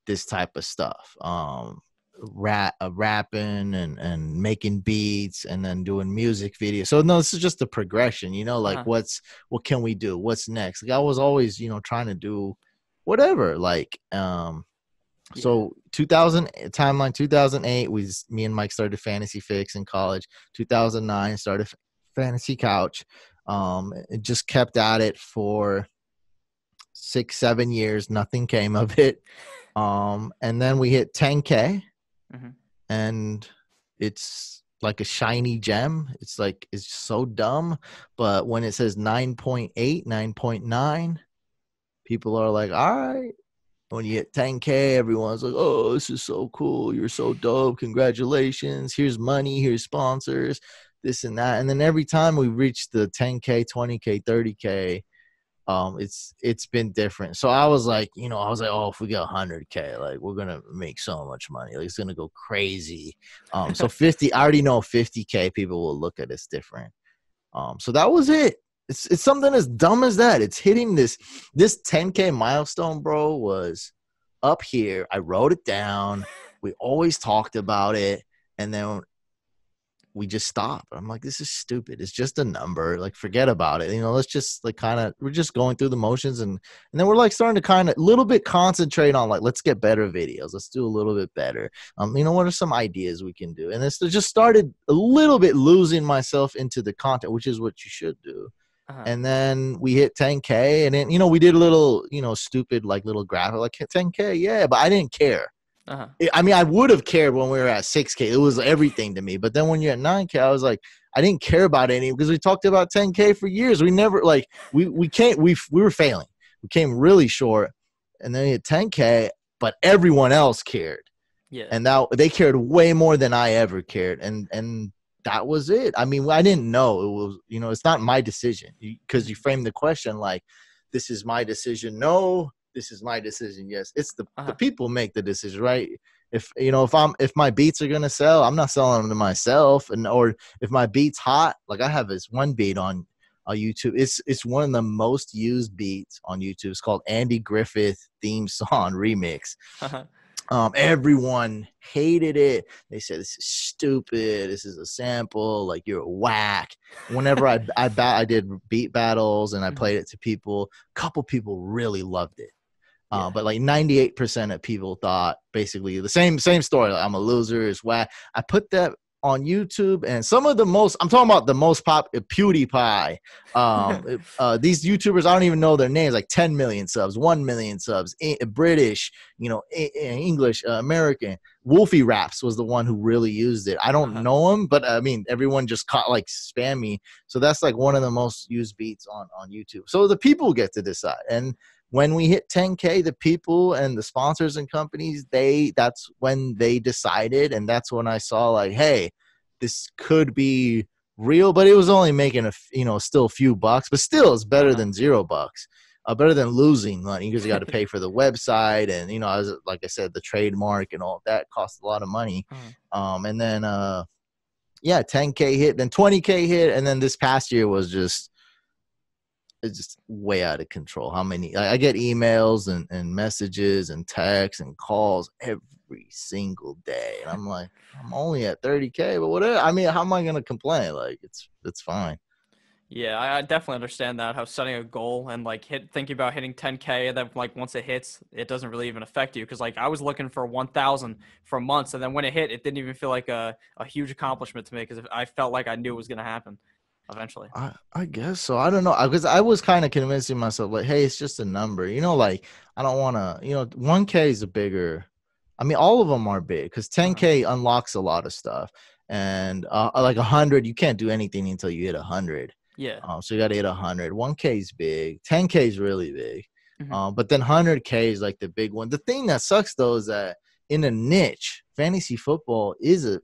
this type of stuff. Rapping and making beats and then doing music videos. So no, this is just a progression, like what can we do? What's next? Like I was always, trying to do whatever. Like so 2000 timeline 2008 was me and Mike started Fantasy Fix in college. 2009 started Fantasy Couch. It just kept at it for 6-7 years. Nothing came of it. And then we hit 10K. And it's like a shiny gem. It's like, it's so dumb. But when it says 9.8, 9.9, people are like, all right. When you hit 10K, everyone's like, oh, this is so cool. You're so dope. Congratulations. Here's money. Here's sponsors, this and that. And then every time we reach the 10K, 20K, 30K, it's been different. So I was like, oh, if we get 100K, like we're gonna make so much money. Like, it's gonna go crazy. So 50, I already know 50K people will look at us different. So that was it. It's something as dumb as that. It's hitting this 10K milestone, bro, was up here. I wrote it down. We always talked about it, and then we just stopped. I'm like, this is stupid. It's just a number. Like, forget about it. Let's just like we're just going through the motions, and then we're like starting to kind of a little bit concentrate on like, let's get better videos. Let's do a little bit better. What are some ideas we can do? And it's just started a little bit losing myself into the content, which is what you should do. And then we hit 10K, and then we did a little stupid like little graphic like 10K, yeah, but I didn't care. I mean, I would have cared when we were at 6K. It was everything to me. But then when you're at 9K, I was like, I didn't care about any because we talked about 10K for years. We never like we were failing. We came really short, and then we hit 10K, but everyone else cared. Yeah, and now they cared way more than I ever cared, and that was it. I mean, I didn't know it was, it's not my decision because you framed the question like, this is my decision. No, this is my decision. Yes. It's the people make the decision, right? If my beats are going to sell, I'm not selling them to myself. Or if my beat's hot, like I have this one beat on YouTube. It's one of the most used beats on YouTube. It's called Andy Griffith theme song remix. Everyone hated it. They said this is stupid. This is a sample. Like, you're a whack. Whenever I did beat battles and I played it to people, a couple people really loved it. But like 98% of people thought basically the same story. Like, I'm a loser. It's whack. I put that on YouTube, and some of the most, I'm talking about the most PewDiePie. These YouTubers, I don't even know their names, like 10 million subs, 1 million subs, British, English, American. Wolfie Raps was the one who really used it. I don't know him, but I mean, everyone just caught like spam me. So that's like one of the most used beats on YouTube. So the people get to decide. And when we hit 10K, the people and the sponsors and companies, that's when they decided. And that's when I saw like, hey, this could be real, but it was only making still a few bucks, but still it's better than $0. Better than losing money, because you got to pay for the website. And, like I said, the trademark and all that costs a lot of money. And then, 10K hit, then 20K hit. And then this past year was it's just way out of control. How many I get emails and messages and texts and calls every single day, and I'm like, I'm only at 30K, but whatever. I mean, how am I gonna complain? Like, it's fine. Yeah, I definitely understand that, how setting a goal and like thinking about hitting 10K, and then like once it hits, it doesn't really even affect you. Because like I was looking for 1,000 for months, and then when it hit, it didn't even feel like a huge accomplishment to me, because I felt like I knew it was gonna happen eventually. I guess so. I don't know, because I was kind of convincing myself like, hey, it's just a number. Like, I don't want to. 1K is a bigger. I mean, all of them are big, because 10K unlocks a lot of stuff, and like 100, you can't do anything until you hit 100. Yeah. So you got to hit 100. 1K is big. 10K is really big. But then 100K is like the big one. The thing that sucks though is that in a niche, fantasy football is a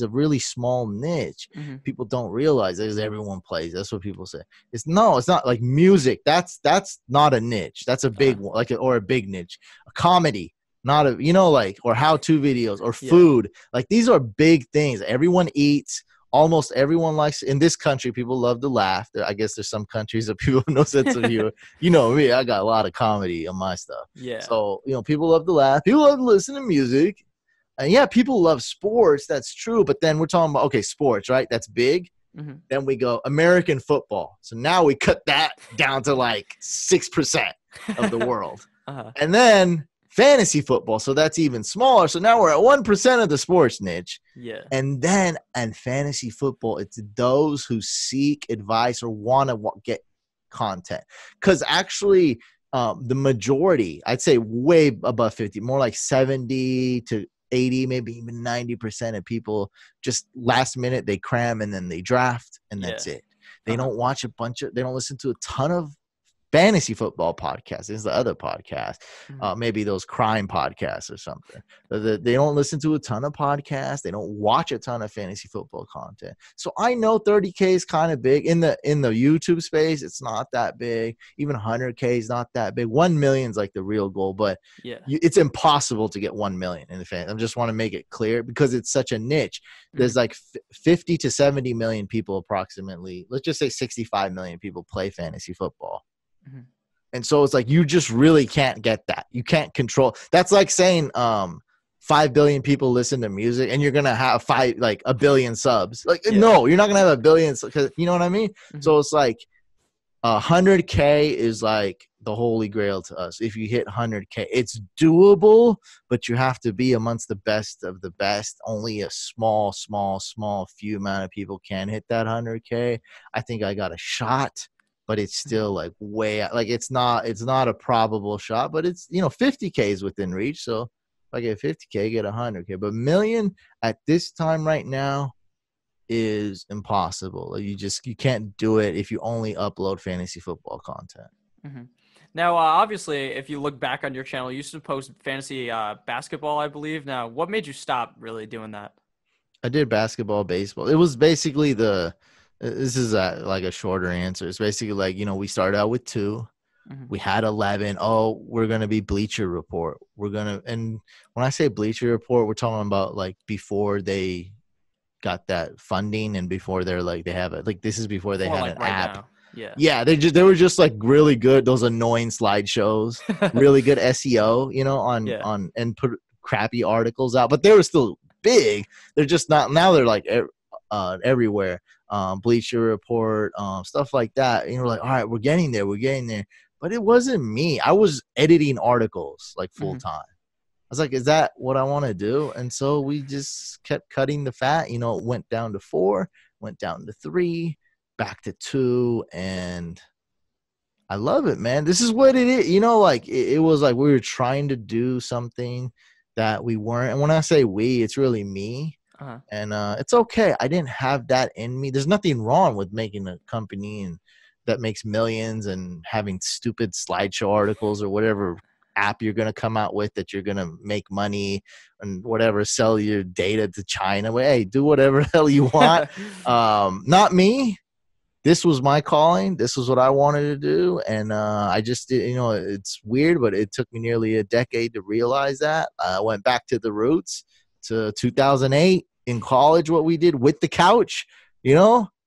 really small niche. People don't realize that, everyone plays. That's what people say. It's not like music. That's not a niche. That's a big one, or a big niche. A comedy, not a or how-to videos or food. Like, these are big things. Everyone eats. Almost everyone likes, in this country, people love to laugh. I guess there's some countries that people have no sense of humor. Me, I got a lot of comedy on my stuff. Yeah. So, people love to laugh. People love to listen to music. And yeah, people love sports. That's true. But then we're talking about, okay, sports, right? That's big. Then we go American football. So now we cut that down to like 6% of the world. And then fantasy football, so that's even smaller. So now we're at 1% of the sports niche. Yeah. And then in fantasy football, it's those who seek advice or want to get content. Because actually, the majority, I'd say way above 50, more like 70 to 80, maybe even 90% of people just last minute, they cram and then they draft, and that's it. They don't watch they don't listen to a ton of fantasy football podcast. This is the other podcast, maybe those crime podcasts or something. They don't listen to a ton of podcasts. They don't watch a ton of fantasy football content. So I know 30K is kind of big in the YouTube space. It's not that big. Even 100K is not that big. 1 million is like the real goal, but it's impossible to get 1 million in the fan. I just want to make it clear, because it's such a niche. There's like 50 to 70 million people approximately. Let's just say 65 million people play fantasy football. And so it's like, you just really can't get that. You can't control. That's like saying 5 billion people listen to music and you're gonna have a billion subs. Like, no, you're not gonna have a billion, because you know what I mean. So it's like 100K is like the holy grail to us. If you hit 100K, it's doable, but you have to be amongst the best of the best. Only a small few amount of people can hit that 100K. I think I got a shot, but it's still like way out. Like, it's not a probable shot, but it's 50K is within reach. So if I get 50K, get 100K, but million at this time right now is impossible. Like, you can't do it if you only upload fantasy football content. Now, obviously, if you look back on your channel, you used to post fantasy basketball, I believe. Now, what made you stop really doing that? I did basketball, baseball. It was basically this is like a shorter answer. It's basically like, we started out with 2. We had 11. Oh, we're going to be Bleacher Report. And when I say Bleacher Report, we're talking about like before they got that funding, and before they're like they have it like this is before they Before had like an right app. now. Yeah. Yeah, they were just like really good. Those annoying slideshows, really good SEO, Yeah. on and put crappy articles out, but they were still big. They're just not now. They're like everywhere. Bleacher Report, stuff like that. Like, all right, we're getting there, but it wasn't me. I was editing articles like full Mhm. time. I was like, is that what I want to do? And so we just kept cutting the fat. It went down to 4, went down to 3, back to 2, and I love it, man. This is what it is. Like it was like we were trying to do something that we weren't. And when I say we, it's really me. Uh-huh. And it's okay. I didn't have that in me. There's nothing wrong with making a company and that makes millions and having stupid slideshow articles or whatever app you're going to come out with that you're going to make money and whatever, sell your data to China. Well, hey, do whatever the hell you want. Not me. This was my calling. This was what I wanted to do. And I just did, it's weird, but it took me nearly a decade to realize that. I went back to the roots to 2008 in college, what we did with the couch,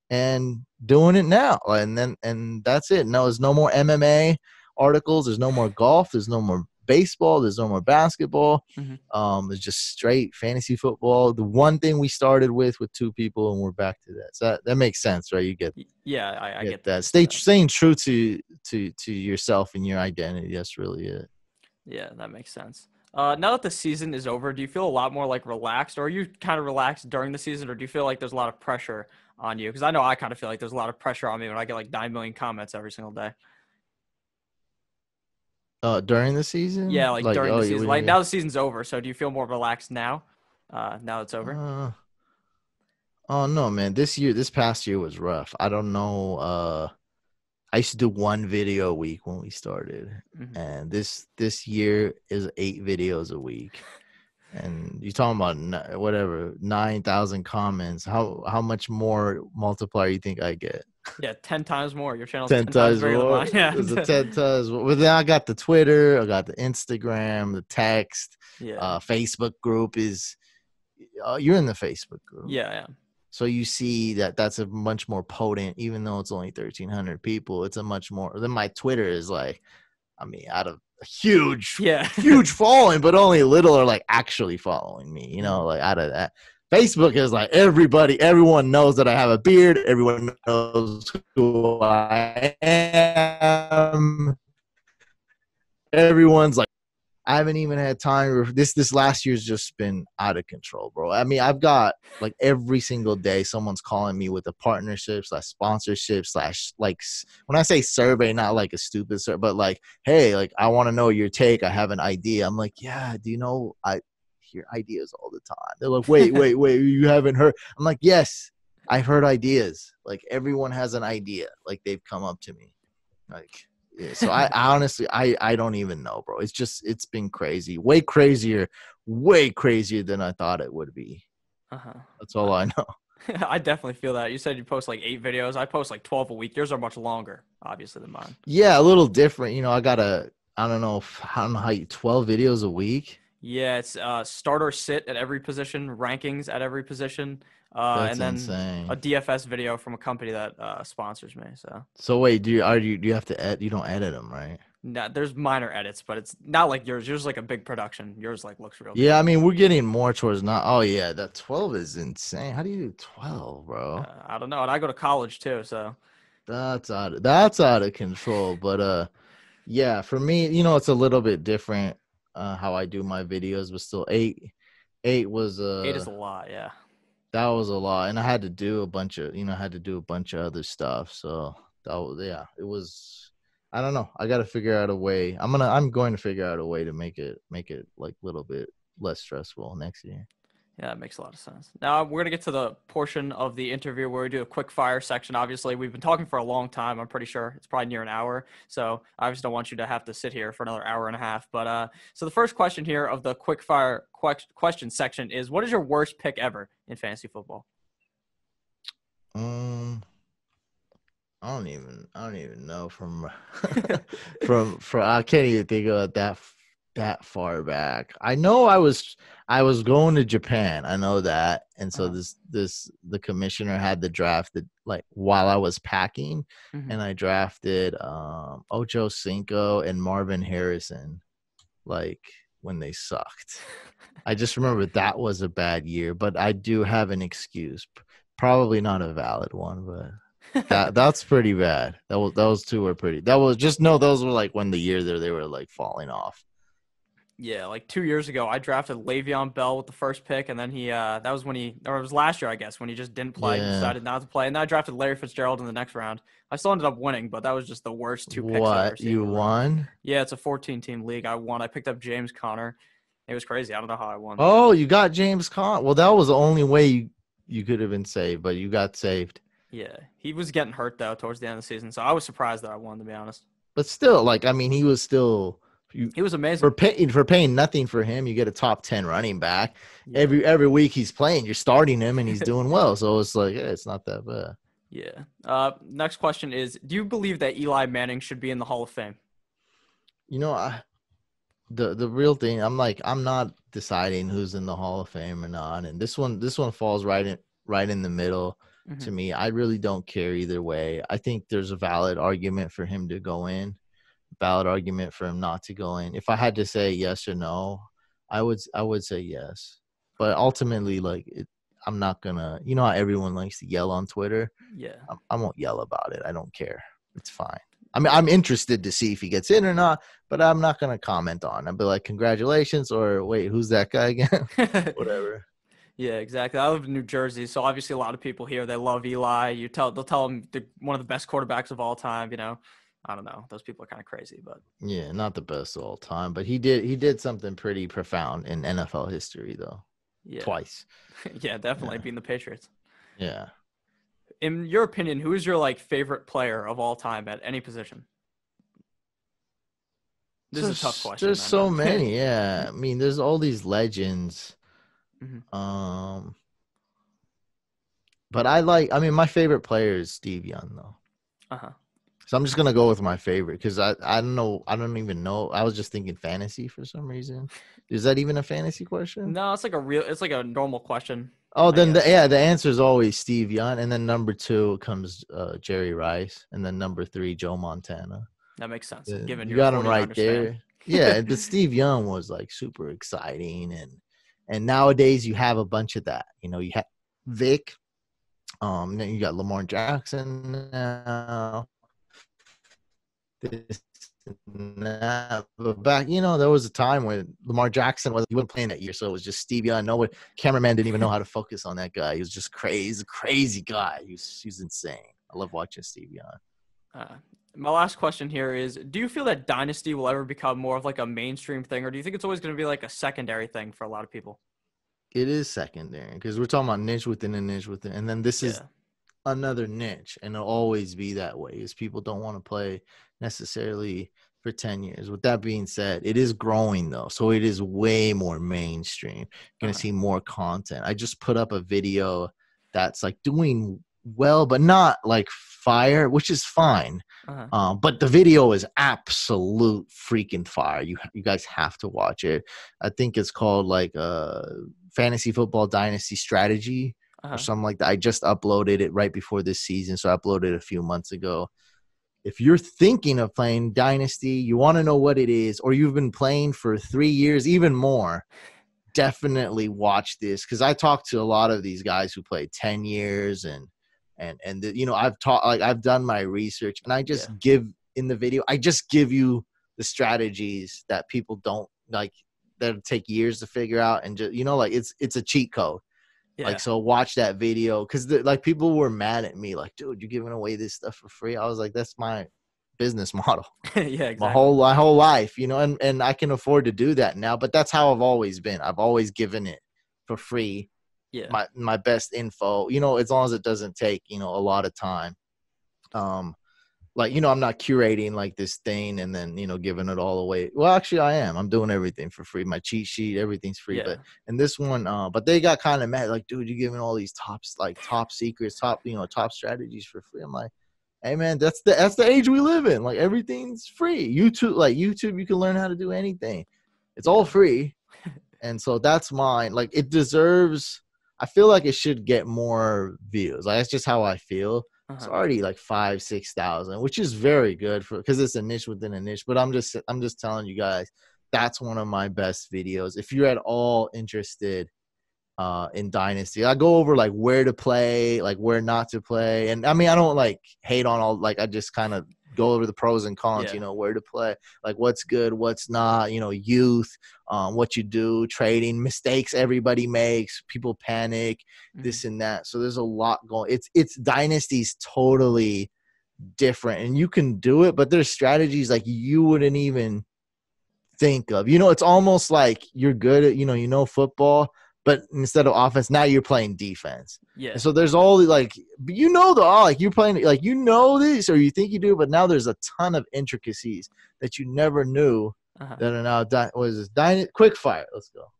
and doing it now. And that's it. No, there's no more MMA articles. There's no more golf. There's no more baseball. There's no more basketball. Mhm. It's just straight fantasy football. The one thing we started with 2 people, and we're back to that. So that makes sense, right? You get Yeah, I get that. that. Staying true to yourself and your identity. That's really it. Yeah, that makes sense. Now that the season is over, do you feel a lot more like relaxed, or are you kind of relaxed during the season, or do you feel like there's a lot of pressure on you? Because I know I kind of feel like there's a lot of pressure on me when I get like 9 million comments every single day. During the season, Yeah, like like, during oh, the yeah, season. what do you Like mean? now the season's over, so do you feel more relaxed now? Now it's over. Uh, oh no, man. This past year was rough. I don't know. I used to do 1 video a week when we started, Hmm. and this year is 8 videos a week. And you're talking about whatever 9,000 comments. How much more multiplier you think I get? Yeah, 10 times more. Your channel's 10 10 times times bigger than more. mine. Yeah. There's a 10 times more. But then I got the Twitter, I got the Instagram, the text, Yeah. Facebook group is. You're in the Facebook group. Yeah. Yeah. So you see that's a much more potent, even though it's only 1,300 people. It's a much more. Then my Twitter is like, I mean, out of a Yeah. huge following, but only a little are like actually following me. Mhm. Like out of that. Facebook is like everyone knows that I have a beard. Everyone knows who I am. Everyone's like, I haven't even had time. This last year's just been out of control, bro. I mean, I've got like every single day someone's calling me with a partnership slash sponsorship slash like when I say survey, not like a stupid survey, but like, hey, like I want to know your take. I have an idea. I'm like, yeah, do you know I hear ideas all the time. They're like, wait, you haven't heard? I'm like, yes, I've heard ideas. Like everyone has an idea. Like they've come up to me. Like yeah, so I honestly I don't even know, bro. It's been crazy. Way crazier than I thought it would be. Uh-huh. That's all I know. I definitely feel that. You said you post like 8 videos. I post like 12 a week. Yours are much longer, obviously, than mine. Yeah, a little different. I don't know how 12 videos a week. Yeah, it's start or sit at every position, rankings at every position, That's and then a insane. DFS video from a company that sponsors me. So So wait, do you have to edit? You don't edit them, right? nah, there's minor edits, but it's not like yours. Yours is like a big production. Yours like looks real good. Yeah, I mean we're getting more towards not. Oh yeah, that 12 is insane. How do you do 12, bro? I don't know, and I go to college too, so That's out of control. But yeah, for me, it's a little bit different how I do my videos, but still eight was 8 is a lot. Yeah. that was a lot, and I had to do a bunch of other stuff. So that was yeah, it was. I don't know. I got to figure out a way. I'm going to figure out a way to make it like a little bit less stressful next year. Yeah, that makes a lot of sense. Now we're gonna get to the portion of the interview where we do a quick fire section. Obviously, we've been talking for a long time. I'm pretty sure it's probably near an hour. So I obviously don't want you to have to sit here for another hour and a half. But so the first question here of the quick fire question section is: what is your worst pick ever in fantasy football? Um, I don't even know from from I can't even think of that that far back. I know I was going to Japan. I know that. And so the commissioner had the draft that like while I was packing, and I drafted Ocho Cinco and Marvin Harrison like when they sucked. I just remember that was a bad year, but I do have an excuse. Probably not a valid one, but that's pretty bad. Those two were pretty. That was just no. Those were like when the year they were like falling off. Yeah, like 2 years ago, I drafted Le'Veon Bell with the first pick, and then that was when or it was last year, I guess, when he just didn't play. He Yeah. decided not to play, and then I drafted Larry Fitzgerald in the next round. I still ended up winning, but that was just the worst 2 picks I've ever What, seen. you won? Yeah, it's a 14-team league. I won. I picked up James Conner. It was crazy. I don't know how I won. Oh, you got James Conner. Well, that was the only way you could have been saved, but you got saved. Yeah, he was getting hurt though towards the end of the season, so I was surprised that I won, to be honest. But still, like I mean, he was still. He was amazing. For paying nothing for him, you get a top 10 running back. Yeah. Every week he's playing, you're starting him and he's doing well. So it's like, yeah, it's not that bad. Yeah. Next question is, do you believe that Eli Manning should be in the Hall of Fame? You know, the real thing, I'm not deciding who's in the Hall of Fame or not. And this one falls right in the middle to me. I really don't care either way. I think there's a valid argument for him to go in. Valid argument for him not to go in. If I had to say yes or no, I would say yes. But ultimately, like I'm not gonna. You know how everyone likes to yell on Twitter. Yeah, I won't yell about it. I don't care. It's fine. I mean, I'm interested to see if he gets in or not, but I'm not gonna comment on. I'll be like, congratulations, or wait, who's that guy again? Whatever. Yeah, exactly. I live in New Jersey, so obviously a lot of people here, they love Eli. They'll tell him one of the best quarterbacks of all time. You know. I don't know. Those people are kind of crazy, but yeah, not the best of all time. But he did something pretty profound in NFL history, though. Yeah, twice. Yeah, definitely being the Patriots. Yeah. In your opinion, who is your favorite player of all time at any position? This is a tough question. There's so many. Yeah, I mean, there's all these legends. But I mean, my favorite player is Steve Young, though. So I'm just gonna go with my favorite because I don't know. I don't even know. I was just thinking fantasy for some reason. Is that even a fantasy question? No, it's like a normal question. Oh, then the answer is always Steve Young, and then number 2 comes Jerry Rice, and then number 3 Joe Montana. That makes sense. Given you got him right there. Fan. Yeah, but Steve Young was like super exciting, and nowadays you have a bunch of that. You know, you have Vic. Then you got Lamar Jackson now. But back, there was a time when Lamar Jackson wasn't playing that year, so it was just Steve Young. No one, cameraman didn't even know how to focus on that guy. He was just crazy guy. He was insane. I love watching Steve Young. My last question here is: do you feel that Dynasty will ever become more of like a mainstream thing, or do you think it's always going to be like a secondary thing for a lot of people? It is secondary because we're talking about niche within a niche within, and then this is another niche, and it'll always be that way. Is people don't want to play necessarily for 10 years. With that being said, it is growing though, so it is way more mainstream. You're gonna see more content. I just put up a video that's like doing well, but not like fire, which is fine. But the video is absolute freaking fire. You guys have to watch it. I think it's called like Fantasy Football Dynasty Strategy or something like that. I just uploaded it right before this season, so I uploaded it a few months ago. If you're thinking of playing Dynasty, you want to know what it is, or you've been playing for 3 years, even more, definitely watch this. Because I talked to a lot of these guys who played 10 years and I've done my research, and I just give in the video, I just give you the strategies that people don't like, that take years to figure out, and just it's a cheat code. Yeah. So watch that video because people were mad at me, like, dude, you're giving away this stuff for free. I was like, that's my business model. Yeah, exactly. My whole life, and I can afford to do that now. But that's how I've always been. I've always given it for free. Yeah. My best info, as long as it doesn't take, a lot of time. I'm not curating like this thing and then, giving it all away. Well, actually I am. I'm doing everything for free. My cheat sheet, everything's free. Yeah. And this one, but they got kind of mad, like, dude, you're giving all these top secrets, top strategies for free. I'm like, hey man, that's the age we live in. Like everything's free. YouTube, you can learn how to do anything. It's all free. And so that's mine. Like it deserves, I feel like it should get more views. Like that's just how I feel. It's already like 5,000-6,000, which is very good for because it's a niche within a niche. But I'm just telling you guys, that's one of my best videos. If you're at all interested in Dynasty, I go over like where to play, like where not to play. And I mean, I don't like hate on all, like I just kind of go over the pros and cons, you know, where to play, like what's good, what's not, you know, youth, what you do, trading, mistakes everybody makes, people panic, this and that. So there's a lot going. It's Dynasty's totally different, and you can do it, but there's strategies like you wouldn't even think of. You know, it's almost like you're good at, you know, football, but instead of offense, now you're playing defense. Yeah. And so there's all like, you know, like you're playing, like, you know, this, or you think you do, but now there's a ton of intricacies that you never knew that are now quick fire. Let's go.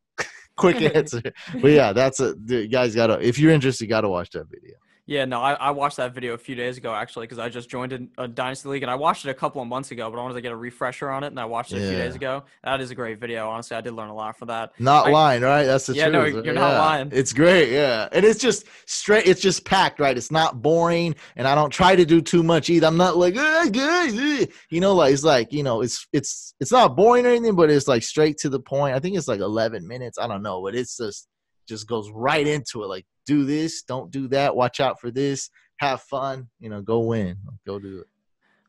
Quick answer. But yeah, you guys gotta, if you're interested, you gotta watch that video. Yeah, no, I watched that video a few days ago, actually, because I just joined a Dynasty League, and I watched it a couple of months ago, but I wanted to get a refresher on it, and I watched it a few days ago. That is a great video. Honestly, I did learn a lot from that. Not lying, right? That's the truth. No, you're not lying. It's great, yeah. And it's just straight, it's just packed, right? It's not boring, and I don't try to do too much either. I'm not like, you know, like, it's like, you know, it's not boring or anything, but it's like straight to the point. I think it's like 11 minutes. I don't know, but it's just goes right into it. Like, do this, don't do that, watch out for this, have fun, you know, go win, go do it.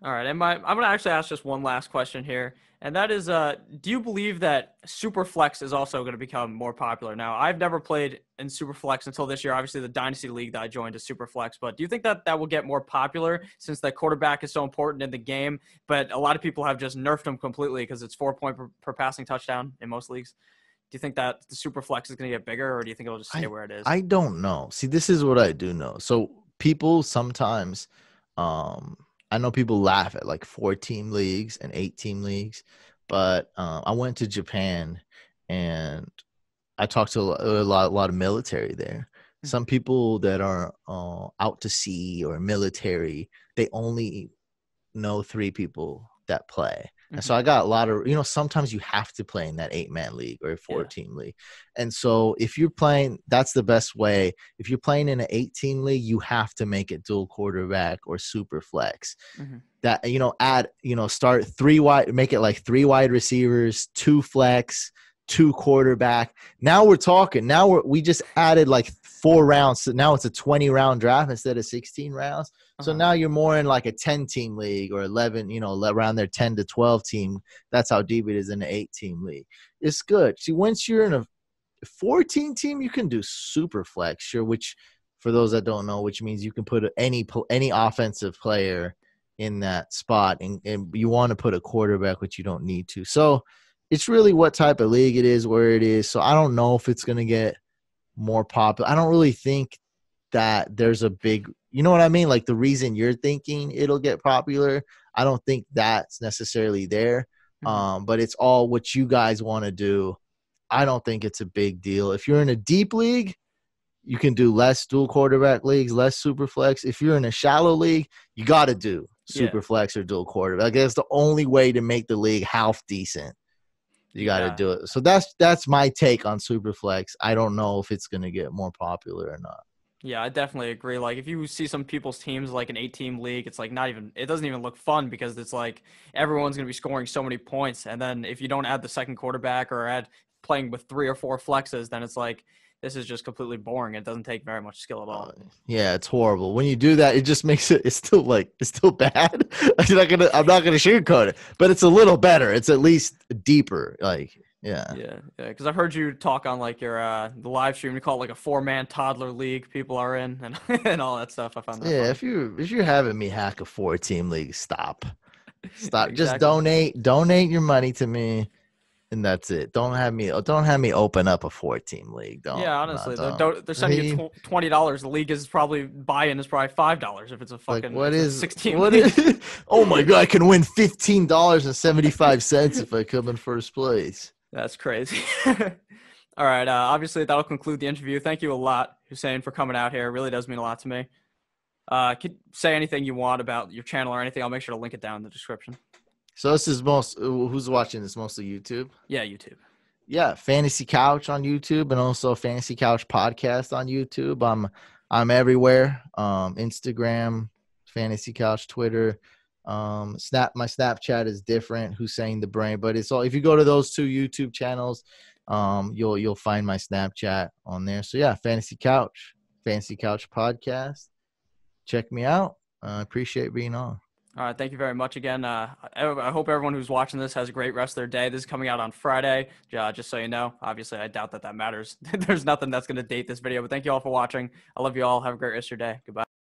All right, and I'm going to actually ask just one last question here, and that is, do you believe that Superflex is also going to become more popular? Now, I've never played in Superflex until this year. Obviously, the Dynasty League that I joined is Superflex, but do you think that will get more popular since the quarterback is so important in the game, but a lot of people have just nerfed him completely because it's 4 point per passing touchdown in most leagues? Do you think that the super flex is going to get bigger, or do you think it'll just stay where it is? I don't know. See, this is what I do know. So people sometimes, I know people laugh at like 4-team leagues and 8-team leagues, but I went to Japan and I talked to a lot of military there. Some people that are out to sea or military, they only know 3 people that play. And so I got a lot of, you know, sometimes you have to play in that 8-man league or a 4-team league. And so if you're playing, that's the best way. If you're playing in an 8-team league, you have to make it dual quarterback or super flex. That, you know, start 3 wide, make it like 3 wide receivers, 2 flex, 2 quarterback. Now we're talking. Now we just added like 4 rounds. So now it's a 20-round draft instead of 16 rounds. So now you're more in like a 10-team league or 11, you know, around their 10 to 12 team. That's how deep it is in an 8-team league. It's good. See, once you're in a 14 team, you can do super flex, sure, which for those that don't know, which means you can put any offensive player in that spot, and you want to put a quarterback, which you don't need to. So it's really what type of league it is, where it is. So I don't know if it's going to get more popular. I don't really think that there's a big, you know what I mean? Like the reason you're thinking it'll get popular, I don't think that's necessarily there. But it's all what you guys want to do. I don't think it's a big deal. If you're in a deep league, you can do less dual quarterback leagues, less super flex. If you're in a shallow league, you got to do super flex or dual quarterback. That's the only way to make the league half decent. You got to do it. So that's my take on Superflex. I don't know if it's going to get more popular or not. Yeah, I definitely agree. Like if you see some people's teams like an 8-team league, it's like it doesn't even look fun because it's like everyone's going to be scoring so many points. And then if you don't add the second quarterback or add playing with 3 or 4 flexes, then it's like, this is just completely boring. It doesn't take very much skill at all. Yeah, it's horrible. When you do that, it just makes it's still bad. I'm not gonna sugarcoat it, but it's a little better. It's at least deeper. Like, yeah. Because I've heard you talk on like your the live stream. You call it like a 4-man toddler league people are in and all that stuff. I found that. Yeah, funny. if you're having me hack a 4-team league, stop. Exactly. Just donate your money to me. And that's it. Don't have me open up a 4-team league. Honestly, they're sending you $20. The league is probably buy-in is probably $5 if it's a fucking 16. Oh my god, I can win $15.75 if I come in first place. That's crazy. All right. Obviously, that'll conclude the interview. Thank you a lot, Huseyin, for coming out here. It really does mean a lot to me. Could say anything you want about your channel or anything. I'll make sure to link it down in the description. So this is who's watching this? Mostly YouTube? Yeah, YouTube. Yeah, Fantasy Couch on YouTube and also Fantasy Couch podcast on YouTube. I'm everywhere. Instagram, Fantasy Couch, Twitter. My Snapchat is different, HuseyinTheBrain, but it's all if you go to those two YouTube channels, you'll find my Snapchat on there. So yeah, Fantasy Couch podcast. Check me out. I appreciate being on. All right, thank you very much again. I hope everyone who's watching this has a great rest of their day. This is coming out on Friday, just so you know. Obviously, I doubt that matters. There's nothing that's going to date this video, but thank you all for watching. I love you all. Have a great rest of your day. Goodbye.